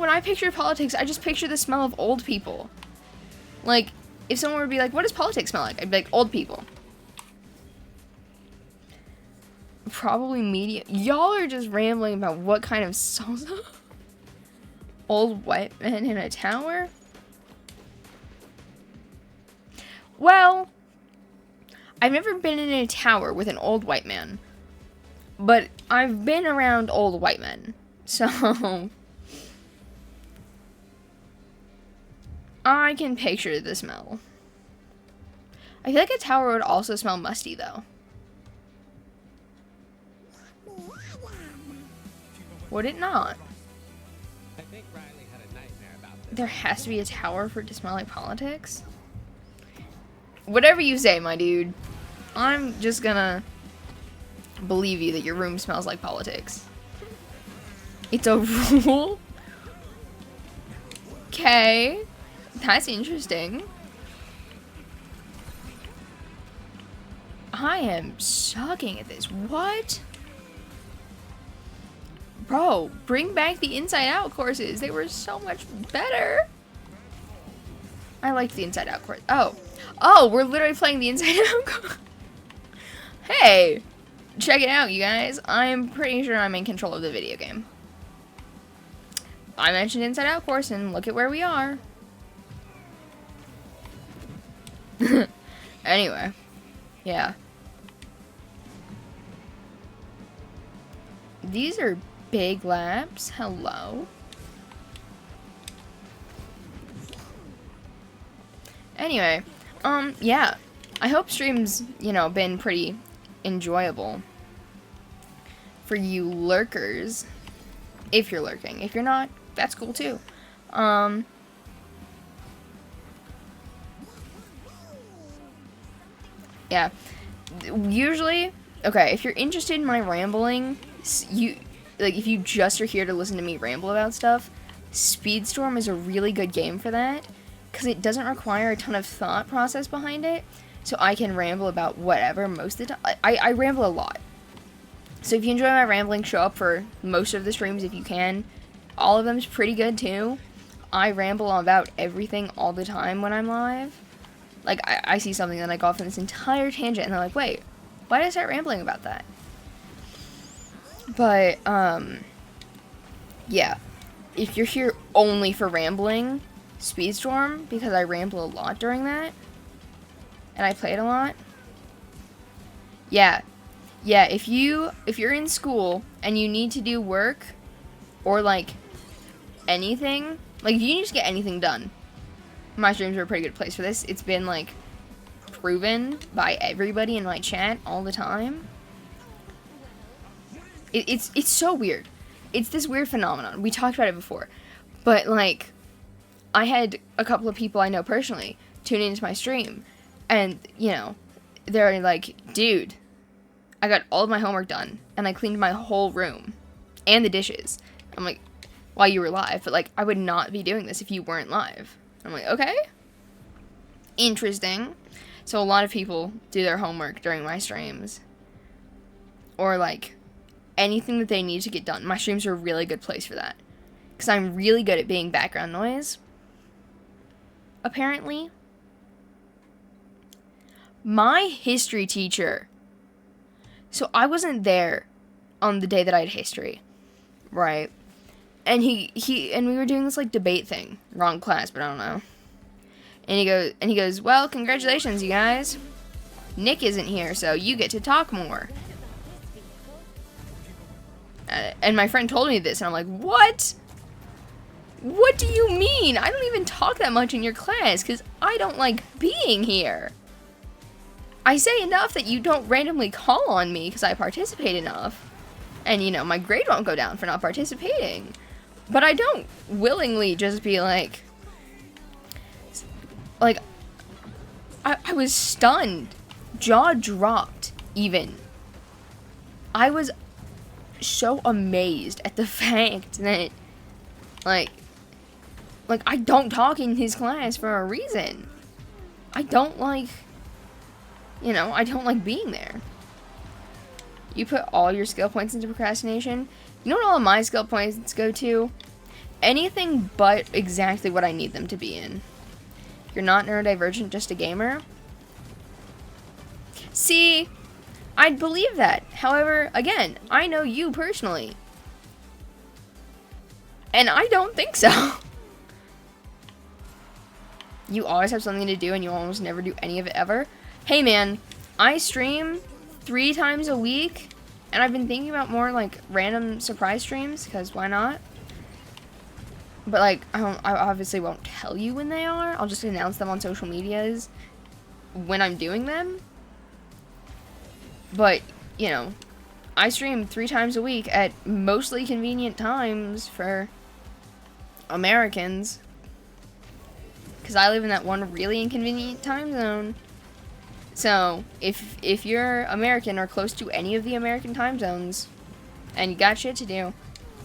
when I picture politics, I just picture the smell of old people. Like, if someone would be like, what does politics smell like? I'd be like, old people. Probably media. Y'all are just rambling about what kind of salsa? Old white men in a tower? Well, I've never been in a tower with an old white man. But I've been around old white men. So I can picture the smell. I feel like a tower would also smell musty, though. Would it not? I think Riley had a nightmare about this. There has to be a tower for it to smell like politics? Whatever you say, my dude. I'm just gonna believe you that your room smells like politics. It's a rule? Okay. That's interesting. I am sucking at this. What? Bro, bring back the Inside Out courses. They were so much better. I liked the Inside Out course. Oh, we're literally playing the Inside Out course. Hey, check it out, you guys. I'm pretty sure I'm in control of the video game. I mentioned Inside Out course, and look at where we are. Anyway, yeah. These are big labs. Hello. Anyway, yeah. I hope stream's, been pretty enjoyable for you lurkers. If you're lurking. If you're not, that's cool too. Yeah. Usually, okay, if you're interested in my rambling, if you just are here to listen to me ramble about stuff, Speedstorm is a really good game for that, because it doesn't require a ton of thought process behind it, so I can ramble about whatever most of the time. I ramble a lot. So if you enjoy my rambling, show up for most of the streams if you can. All of them is pretty good too. I ramble about everything all the time when I'm live. Like, I see something and I go off on this entire tangent and they're like, wait, why did I start rambling about that? But, yeah. If you're here only for rambling, Speedstorm, because I ramble a lot during that. And I play it a lot. Yeah. Yeah, if you're in school and you need to do work or like anything, like if you need to get anything done, my streams are a pretty good place for this. It's been like proven by everybody in my chat all the time. It's so weird. It's this weird phenomenon. We talked about it before. But like I had a couple of people I know personally tune into my stream and, they're like, dude, I got all of my homework done, and I cleaned my whole room, and the dishes. I'm like, while you were live, but, like, I would not be doing this if you weren't live. I'm like, okay. Interesting. So a lot of people do their homework during my streams. Or, like, anything that they need to get done. My streams are a really good place for that. Because I'm really good at being background noise. Apparently. My history teacher... So I wasn't there on the day that I had history, right? And and we were doing this like debate thing, wrong class, but I don't know. And he goes, well, congratulations, you guys. Nick isn't here, so you get to talk more. And my friend told me this, and I'm like, what? What do you mean? I don't even talk that much in your class, because I don't like being here. I say enough that you don't randomly call on me because I participate enough. And, my grade won't go down for not participating. But I don't willingly just be like... Like, I was stunned. Jaw dropped, even. I was so amazed at the fact that, like, I don't talk in his class for a reason. I don't like... I don't like being there. You put all your skill points into procrastination. You know what all of my skill points go to? anything but exactly what I need them to be in. You're not neurodivergent, just a gamer. See, I'd believe that. However, again, I know you personally. And I don't think so. You always have something to do and you almost never do any of it ever. Hey man, I stream 3 times a week. And I've been thinking about more like random surprise streams, because why not? But like, I obviously won't tell you when they are. I'll just announce them on social medias when I'm doing them. But, you know, I stream 3 times a week at mostly convenient times for Americans. Because I live in that one really inconvenient time zone. So, if you're American or close to any of the American time zones, and you got shit to do,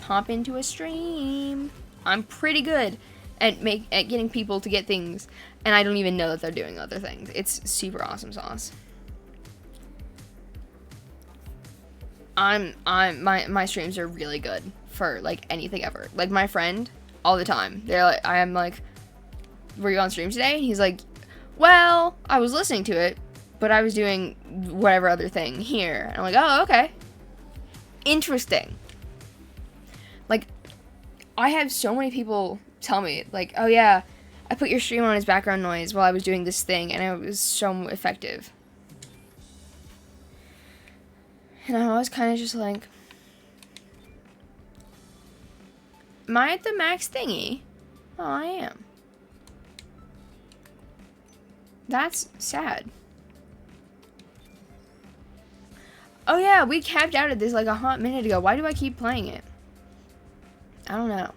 hop into a stream. I'm pretty good at getting people to get things, and I don't even know that they're doing other things. It's super awesome sauce. My streams are really good for like anything ever. Like my friend, all the time. I'm like, were you on stream today? And he's like, well, I was listening to it, but I was doing whatever other thing here. And I'm like, oh, okay. Interesting. Like, I have so many people tell me, like, oh yeah, I put your stream on as background noise while I was doing this thing, and it was so effective. And I was kind of just like, am I at the max thingy? Oh, I am. That's sad. Oh yeah, we capped out at this like a hot minute ago. Why do I keep playing it? I don't know.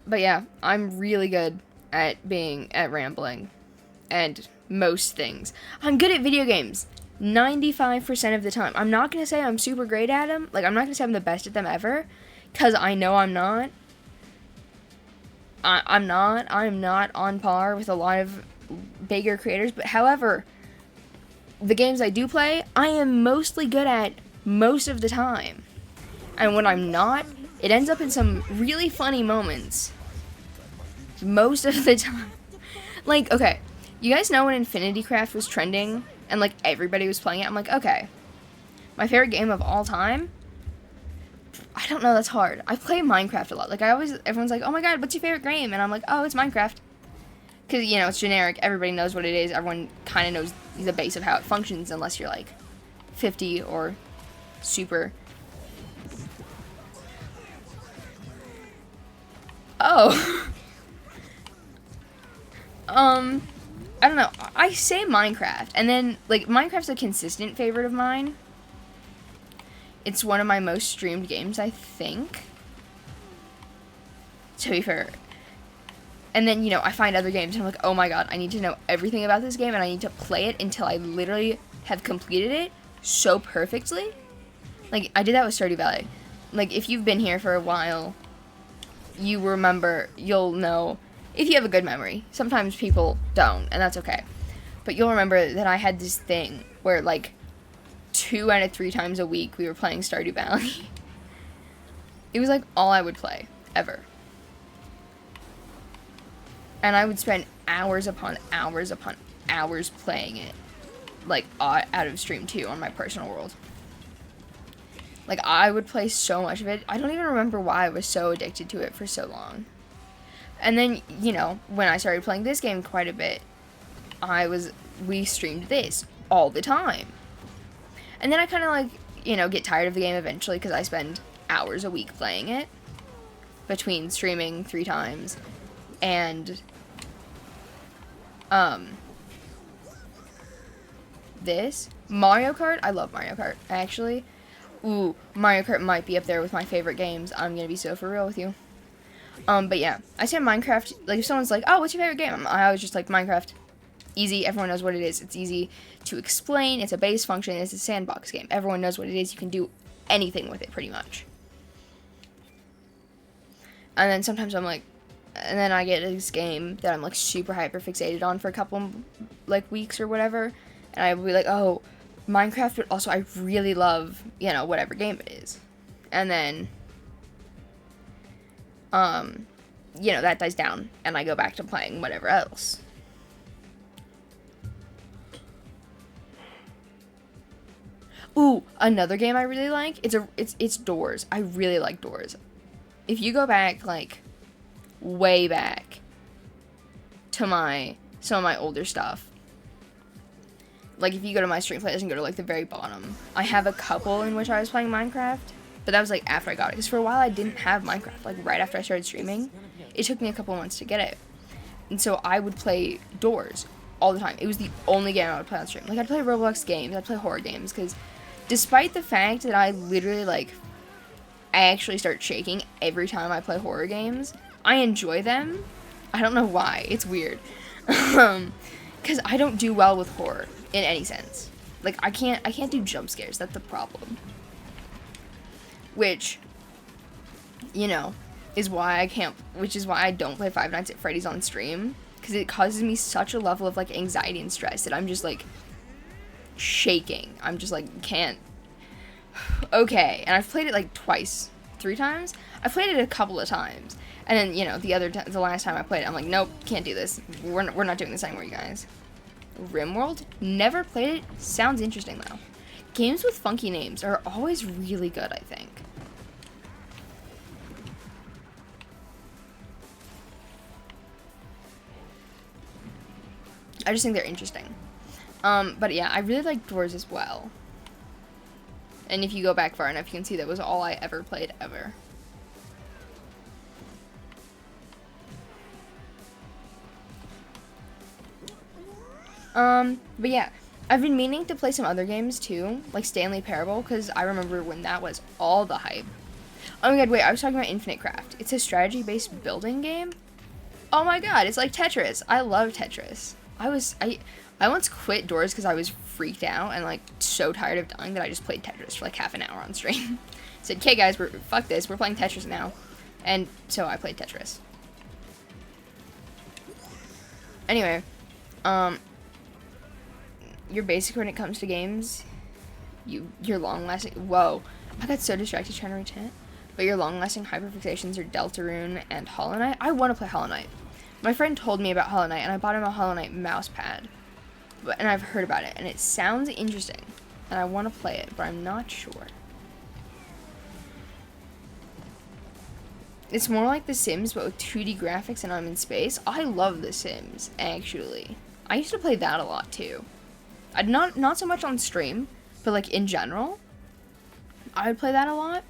But yeah, I'm really good at rambling and most things. I'm good at video games 95% of the time. I'm not gonna say I'm super great at them. Like, I'm not gonna say I'm the best at them ever, because I know I'm not. I'm not on par with a lot of bigger creators, but however, the games I do play, I am mostly good at most of the time. And when I'm not, it ends up in some really funny moments. Most of the time. Like, okay, you guys know when Infinity Craft was trending and like everybody was playing it? I'm like, okay, my favorite game of all time? I don't know, that's hard. I play Minecraft a lot. Like, everyone's like, oh my god, what's your favorite game? And I'm like, oh, it's Minecraft. Because, you know, it's generic. Everybody knows what it is. Everyone kind of knows the base of how it functions, unless you're, like, 50 or super. Oh. I don't know. I say Minecraft, and then, like, Minecraft's a consistent favorite of mine. It's one of my most streamed games, I think. To be fair. And then, you know, I find other games, and I'm like, oh my god, I need to know everything about this game, and I need to play it until I literally have completed it so perfectly. Like, I did that with Stardew Valley. Like, if you've been here for a while, you remember, you'll know, if you have a good memory. Sometimes people don't, and that's okay. But you'll remember that I had this thing where, like, 2 out of 3 times a week we were playing Stardew Valley. It was, like, all I would play, ever. And I would spend hours upon hours upon hours playing it, like, out of stream, too, on my personal world. Like, I would play so much of it. I don't even remember why I was so addicted to it for so long. And then, you know, when I started playing this game quite a bit, we streamed this all the time. And then I kind of, like, you know, get tired of the game eventually, because I spend hours a week playing it, between streaming 3 times, and, this. Mario Kart? I love Mario Kart, actually. Ooh, Mario Kart might be up there with my favorite games. I'm gonna be so for real with you. But yeah, I say Minecraft, like, if someone's like, oh, what's your favorite game? I always just like, Minecraft. Easy, everyone knows what it is. It's easy to explain, it's a base function, it's a sandbox game. Everyone knows what it is, you can do anything with it, pretty much. And then sometimes I'm like, and then I get this game that I'm, like, super hyper fixated on for a couple, like, weeks or whatever, and I will be like, oh, Minecraft, but also I really love, you know, whatever game it is. And then you know, that dies down and I go back to playing whatever else. Ooh, another game I really like. It's Doors. I really like Doors. If you go back, like, way back to some of my older stuff, like, if you go to my stream playlist and go to, like, the very bottom, I have a couple in which I was playing Minecraft, but that was, like, after I got it, because for a while I didn't have Minecraft, like, right after I started streaming. It took me a couple months to get it, and so I would play Doors all the time. It was the only game I would play on stream. Like, I'd play Roblox games, I'd play horror games, because despite the fact that I literally, like, I actually start shaking every time I play horror games, I enjoy them. I don't know why. It's weird. Because I don't do well with horror in any sense. Like, I can't do jump scares. That's the problem. Which, you know, is why I don't play Five Nights at Freddy's on stream. Because it causes me such a level of, like, anxiety and stress that I'm just, like, shaking. I'm just, like, can't. Okay, and I've played it, like, 3 times. I played it a couple of times. And then, you know, the last time I played it, I'm like, nope, can't do this. We're not doing this anymore, you guys. RimWorld? Never played it. Sounds interesting, though. Games with funky names are always really good, I think. I just think they're interesting. But yeah, I really like Doors as well. And if you go back far enough, you can see that was all I ever played ever. But yeah, I've been meaning to play some other games too, like Stanley Parable, because I remember when that was all the hype. Oh my god, wait, I was talking about Infinite Craft. It's a strategy-based building game. Oh my god, it's like Tetris. I love Tetris. I once quit Doors because I was freaked out and, like, so tired of dying that I just played Tetris for like half an hour on stream. Said, okay guys, fuck this, we're playing Tetris now. And so I played Tetris. Anyway, you're basic when it comes to games. You're long-lasting. Whoa, I got so distracted trying to reach it. But your long-lasting hyperfixations are Deltarune and Hollow Knight. I want to play Hollow Knight. My friend told me about Hollow Knight, and I bought him a Hollow Knight mouse pad. And I've heard about it, and it sounds interesting. And I want to play it, but I'm not sure. It's more like The Sims, but with 2D graphics and I'm in space. I love The Sims, actually. I used to play that a lot, too. Not so much on stream, but, like, in general. I would play that a lot.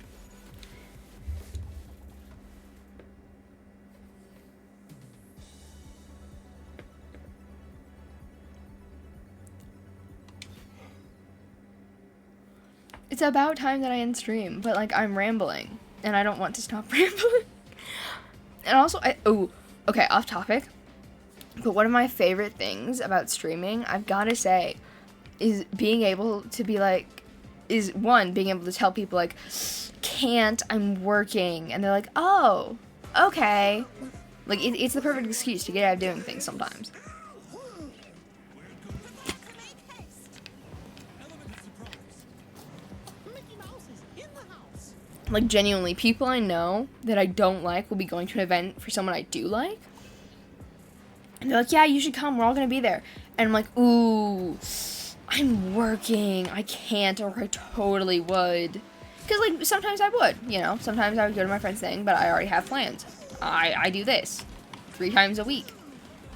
It's about time that I end stream, but, like, I'm rambling, and I don't want to stop rambling. And also, okay, off topic, but one of my favorite things about streaming, I've got to say, is being able to be, like, being able to tell people, like, can't, I'm working, and they're like, oh, okay. Like, it's the perfect excuse to get out of doing things sometimes. Like, genuinely, people I know that I don't like will be going to an event for someone I do like. And they're like, yeah, you should come. We're all going to be there. And I'm like, ooh, I'm working. I can't, or I totally would. Because, like, sometimes I would, you know. Sometimes I would go to my friend's thing, but I already have plans. I do this 3 times a week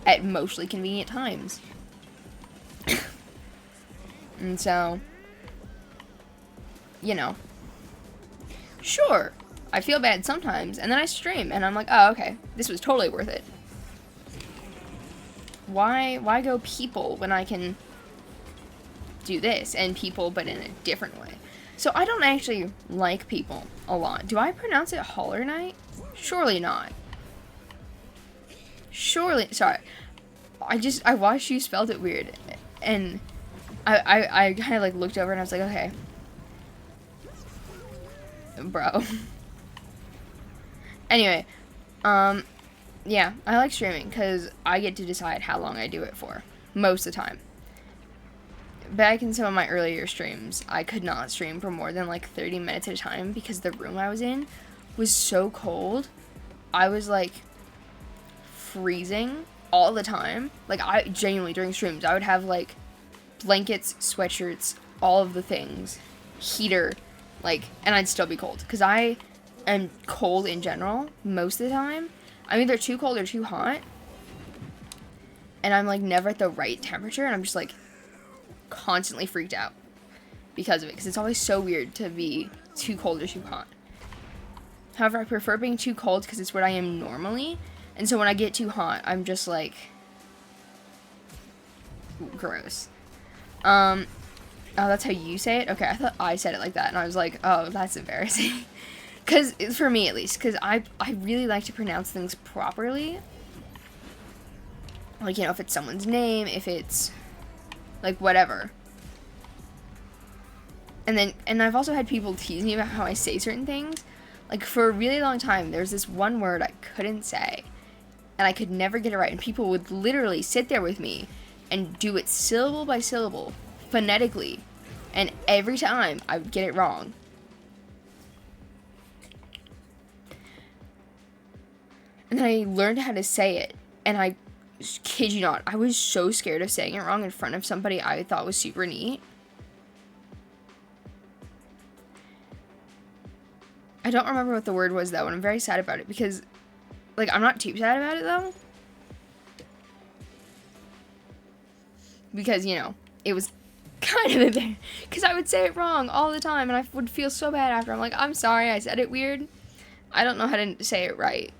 at mostly convenient times. And so, you know. Sure, I feel bad sometimes, and then I stream, and I'm like, oh, okay, this was totally worth it. Why go people when I can do this, and people, but in a different way? So I don't actually like people a lot. Do I pronounce it Holler Night? Surely not. Surely, sorry. I watched you spelled it weird, and I kind of, like, looked over, and I was like, okay. Bro. Anyway, yeah, I like streaming because I get to decide how long I do it for, most of the time. Back in some of my earlier streams, I could not stream for more than, like, 30 minutes at a time because the room I was in was so cold I was like freezing all the time. Like, I genuinely, during streams, I would have like blankets, sweatshirts, all of the things, heater, like, and I'd still be cold because I am cold in general most of the time. I'm either too cold or too hot, and I'm like never at the right temperature, and I'm just like constantly freaked out because of it, because it's always so weird to be too cold or too hot. However, I prefer being too cold because it's what I am normally, and so when I get too hot, I'm just like gross. Oh, that's how you say it? Okay, I thought I said it like that, and I was like, oh, that's embarrassing. Because, for me at least, because I really like to pronounce things properly. Like, you know, if it's someone's name, if it's, like, whatever. And I've also had people tease me about how I say certain things. Like, for a really long time, there's this one word I couldn't say, and I could never get it right, and people would literally sit there with me and do it syllable by syllable, phonetically, and every time I would get it wrong. And then I learned how to say it, and I kid you not, I was so scared of saying it wrong in front of somebody I thought was super neat. I don't remember what the word was, though, and I'm very sad about it, because, like, I'm not too sad about it, though. Because, you know, it was kind of embarrassing, because I would say it wrong all the time, and I would feel so bad after. I'm like, I'm sorry, I said it weird. I don't know how to say it right.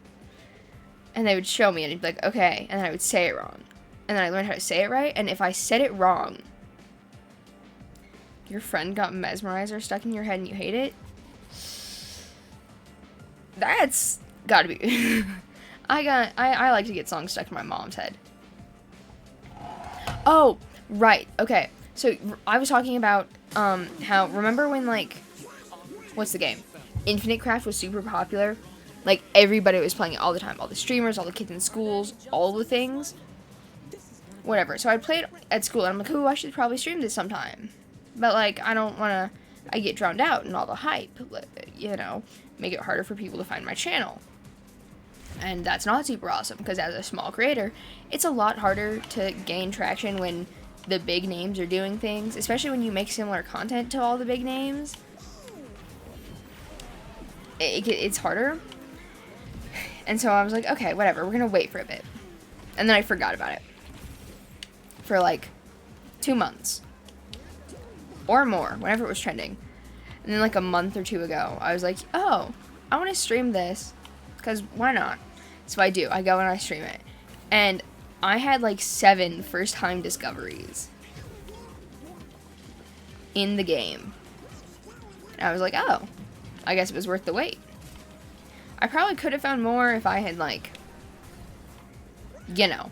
And they would show me, and I'd be like, okay, and then I would say it wrong. And then I learned how to say it right, and if I said it wrong, your friend got mesmerizer stuck in your head and you hate it, that's gotta be... I like to get songs stuck in my mom's head. Oh, right, okay. So, I was talking about, how, remember when, like, what's the game? Infinite Craft was super popular? Like, everybody was playing it all the time. All the streamers, all the kids in schools, all the things. Whatever. So, I played at school, and I'm like, ooh, I should probably stream this sometime. But, like, I don't want to... I get drowned out in all the hype, you know, make it harder for people to find my channel. And that's not super awesome, because as a small creator, it's a lot harder to gain traction when the big names are doing things, especially when you make similar content to all the big names. It's harder. And so I was like, okay, whatever, we're gonna wait for a bit. And then I forgot about it. For like 2 months. Or more, whenever it was trending. And then like a month or two ago, I was like, oh, I want to stream this. Because why not? So I do. I go and I stream it. And I had like 7 first-time discoveries in the game. And I was like, oh, I guess it was worth the wait. I probably could have found more if I had, like, you know,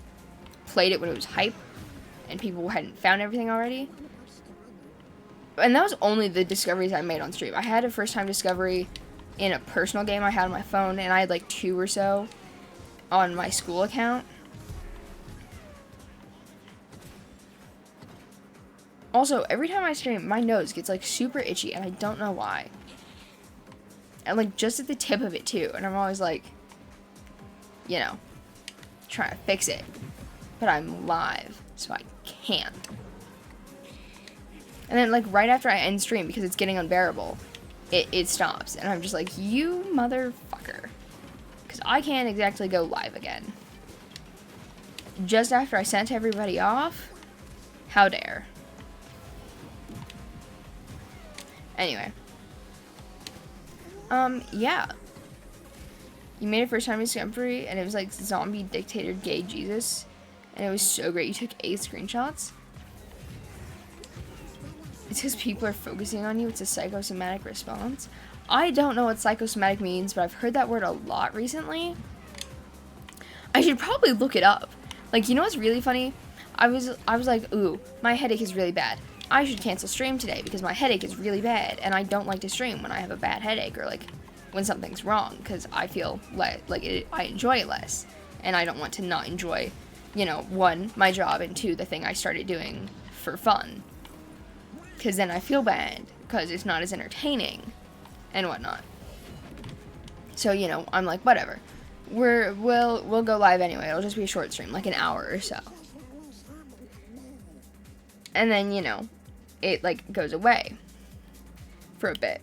played it when it was hype and people hadn't found everything already. And that was only the discoveries I made on stream. I had a first-time discovery in a personal game I had on my phone, and I had, like, 2 or so on my school account. Also, every time I stream, my nose gets, like, super itchy, and I don't know why. And, like, just at the tip of it, too. And I'm always, like, you know, trying to fix it. But I'm live, so I can't. And then, like, right after I end stream, because it's getting unbearable, it stops. And I'm just like, you motherfucker. Because I can't exactly go live again. Just after I sent everybody off? How dare. Anyway. Yeah. You made a first time discovery, and it was like zombie dictator gay Jesus. And it was so great. You took 8 screenshots. It's because people are focusing on you. It's a psychosomatic response. I don't know what psychosomatic means, but I've heard that word a lot recently. I should probably look it up. Like, you know what's really funny? I was like, ooh, my headache is really bad. I should cancel stream today because my headache is really bad, and I don't like to stream when I have a bad headache or, like, when something's wrong, because I feel I enjoy it less, and I don't want to not enjoy, you know, 1, my job, and 2, the thing I started doing for fun. Because then I feel bad, because it's not as entertaining, and whatnot. So, you know, I'm like, whatever. we'll go live anyway. It'll just be a short stream, like an hour or so. And then, you know, it like goes away for a bit.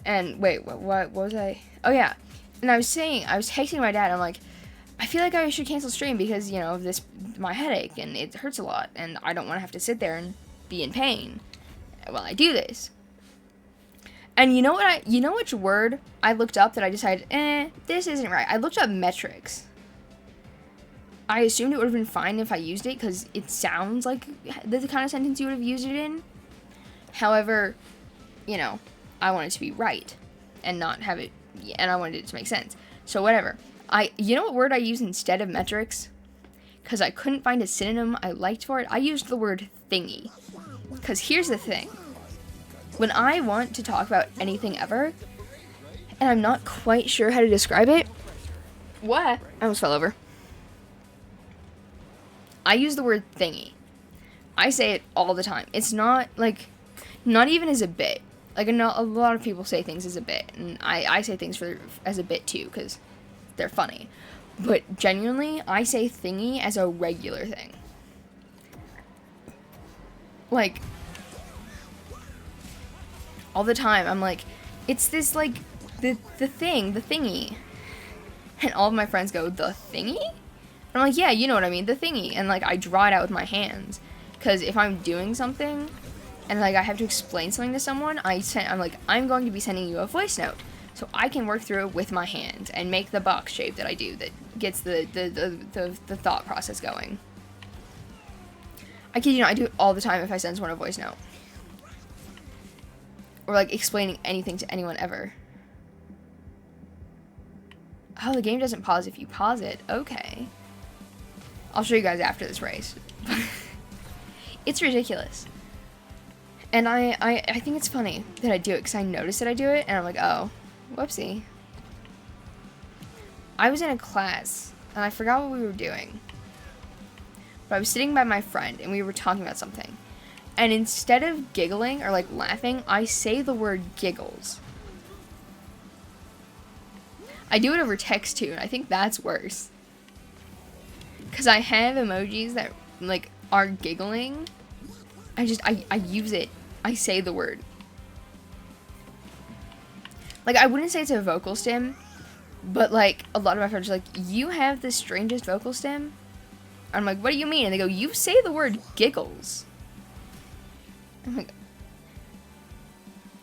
And wait, what was I? Oh yeah. And I was texting my dad. I'm like, I feel like I should cancel stream because, you know, of my headache and it hurts a lot and I don't want to have to sit there and be in pain while I do this. And you know which word I looked up that I decided, this isn't right. I looked up metrics. I assumed it would have been fine if I used it because it sounds like the kind of sentence you would have used it in. However, you know, I wanted it to be right and not have it, and I wanted it to make sense. So whatever. You know what word I used instead of metrics? Because I couldn't find a synonym I liked for it. I used the word thingy. Because here's the thing. When I want to talk about anything ever, and I'm not quite sure how to describe it, what? I almost fell over. I use the word thingy. I say it all the time. It's not, like, not even as a bit. Like, a lot of people say things as a bit, and I say things as a bit, too, because they're funny. But, genuinely, I say thingy as a regular thing. Like, all the time, I'm like, it's this, like, the thingy. And all of my friends go, the thingy? I'm like, yeah, you know what I mean, the thingy. And, like, I draw it out with my hands. Because if I'm doing something, and, like, I have to explain something to someone, I'm like, I'm going to be sending you a voice note. So I can work through it with my hands and make the box shape that I do that gets the thought process going. I kid you not, I do it all the time if I send someone a voice note. Or, like, explaining anything to anyone ever. Oh, the game doesn't pause if you pause it. Okay. I'll show you guys after this race. It's ridiculous. And I think it's funny that I do it because I notice that I do it and I'm like, oh, whoopsie. I was in a class and I forgot what we were doing. But I was sitting by my friend and we were talking about something. And instead of giggling or like laughing, I say the word giggles. I do it over text too, and I think that's worse. Because I have emojis that, like, are giggling. I use it. I say the word. Like, I wouldn't say it's a vocal stim, but, like, a lot of my friends are like, you have the strangest vocal stim? I'm like, what do you mean? And they go, you say the word giggles. I'm like,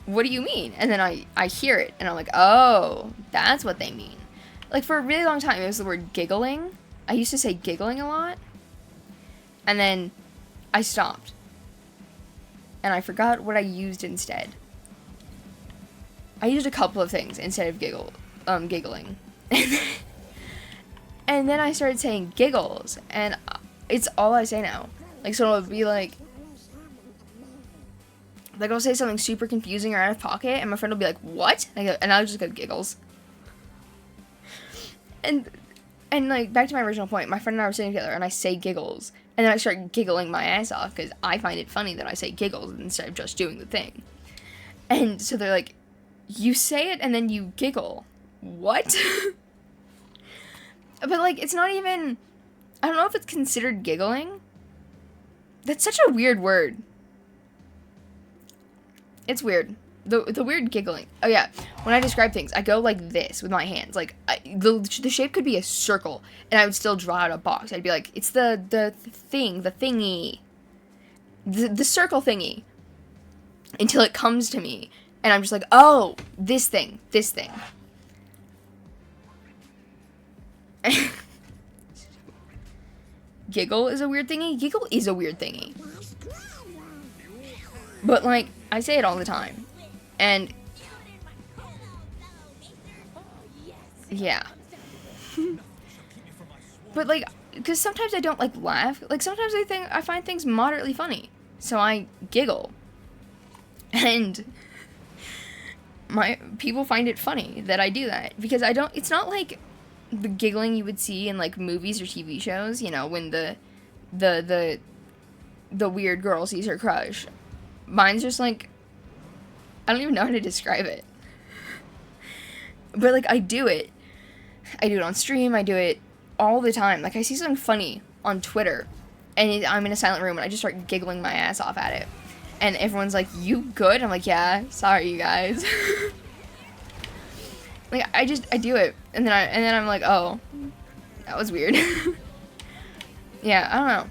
what do you mean? And then I hear it, and I'm like, oh, that's what they mean. Like, for a really long time, it was the word giggling. I used to say giggling a lot. And then I stopped. And I forgot what I used instead. I used a couple of things instead of giggling. And then I started saying giggles. And it's all I say now. Like, so it'll be like I'll say something super confusing or out of pocket, and my friend will be like, what? And I'll just go, giggles. And like, back to my original point, my friend and I were sitting together, and I say giggles, and then I start giggling my ass off, because I find it funny that I say giggles instead of just doing the thing. And so they're like, you say it, and then you giggle. What? But, like, it's not even, I don't know if it's considered giggling. That's such a weird word. It's weird. The weird giggling. Oh, yeah. When I describe things, I go like this with my hands. Like, the shape could be a circle, and I would still draw out a box. I'd be like, it's the thingy. The circle thingy. Until it comes to me. And I'm just like, oh, this thing. Giggle is a weird thingy? Giggle is a weird thingy. But, like, I say it all the time. And, yeah. But, like, because sometimes I don't, like, laugh. Like, sometimes I find things moderately funny. So I giggle. And people find it funny that I do that. Because it's not like the giggling you would see in, like, movies or TV shows, you know, when the weird girl sees her crush. Mine's just, like, I don't even know how to describe it. But, like, I do it I do it on stream. I do it all the time. Like, I see something funny on Twitter, and I'm in a silent room, and I just start giggling my ass off at it. And everyone's like, "You good?" I'm like, "Yeah, sorry, you guys." Like, I do it, and then I'm like, "Oh, that was weird." Yeah, I don't know.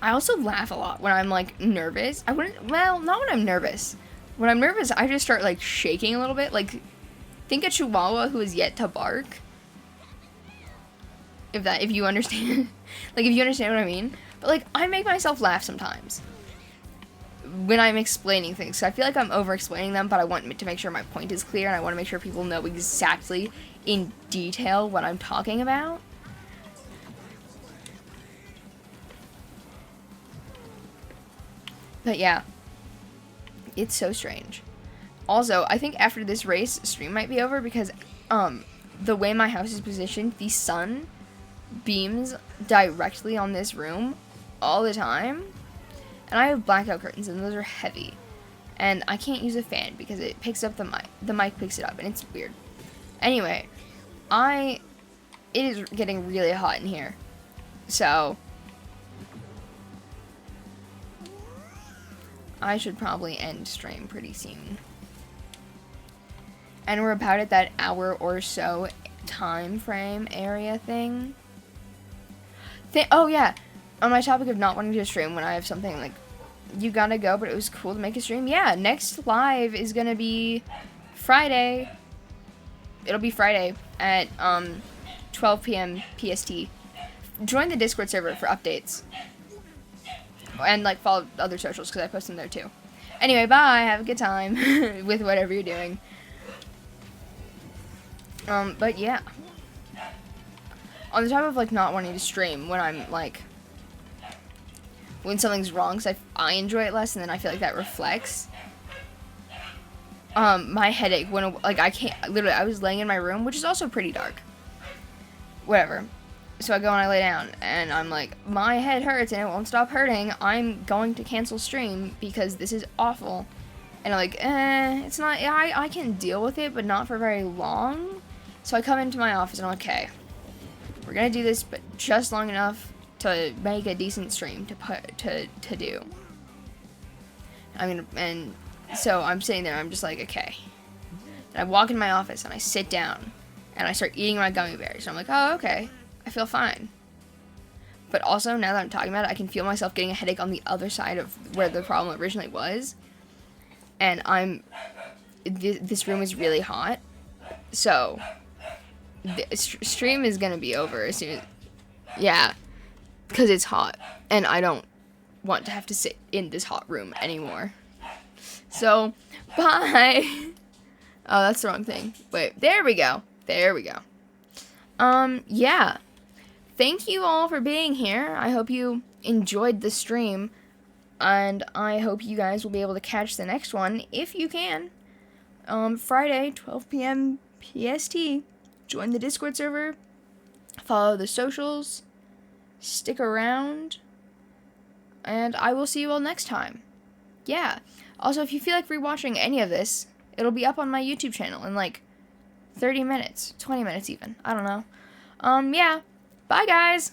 I also laugh a lot when I'm, like, nervous. Well, not when I'm nervous. When I'm nervous, I just start, like, shaking a little bit. Like, think a chihuahua who is yet to bark. If you understand. Like, if you understand what I mean. But, like, I make myself laugh sometimes when I'm explaining things. So I feel like I'm over-explaining them, but I want to make sure my point is clear, and I want to make sure people know exactly in detail what I'm talking about. But yeah, it's so strange. Also, I think after this race, stream might be over because the way my house is positioned, the sun beams directly on this room all the time. And I have blackout curtains, and those are heavy. And I can't use a fan because it picks up the mic. The mic picks it up, and it's weird. Anyway, it is getting really hot in here. So I should probably end stream pretty soon. And we're about at that hour or so time frame area thing. Oh yeah, on my topic of not wanting to stream when I have something like, you gotta go, but it was cool to make a stream. Yeah, next live is gonna be Friday. It'll be Friday at 12 p.m. PST. Join the Discord server for updates. And, like, follow other socials, because I post them there, too. Anyway, bye. Have a good time with whatever you're doing. But, yeah. On the top of, like, not wanting to stream when I'm, like, when something's wrong, because I enjoy it less, and then I feel like that reflects. My headache, like, I can't, literally, I was laying in my room, which is also pretty dark. Whatever. So I go and I lay down, and I'm like, my head hurts and it won't stop hurting. I'm going to cancel stream because this is awful. And I'm like, it's not, I can deal with it, but not for very long. So I come into my office and I'm like, okay, we're gonna do this, but just long enough to make a decent stream to do. And so I'm sitting there, I'm just like, okay. And I walk in my office and I sit down and I start eating my gummy bears. And I'm like, oh, okay. I feel fine. But also, now that I'm talking about it, I can feel myself getting a headache on the other side of where the problem originally was. And this room is really hot. So, the stream is going to be over as soon as, yeah, because it's hot. And I don't want to have to sit in this hot room anymore. So, bye. Oh, that's the wrong thing. Wait, there we go. There we go. Yeah. Thank you all for being here. I hope you enjoyed the stream, and I hope you guys will be able to catch the next one if you can. Friday, 12 p.m. PST. Join the Discord server. Follow the socials. Stick around. And I will see you all next time. Yeah. Also, if you feel like rewatching any of this, it'll be up on my YouTube channel in like 30 minutes, 20 minutes even. I don't know. Yeah. Bye, guys.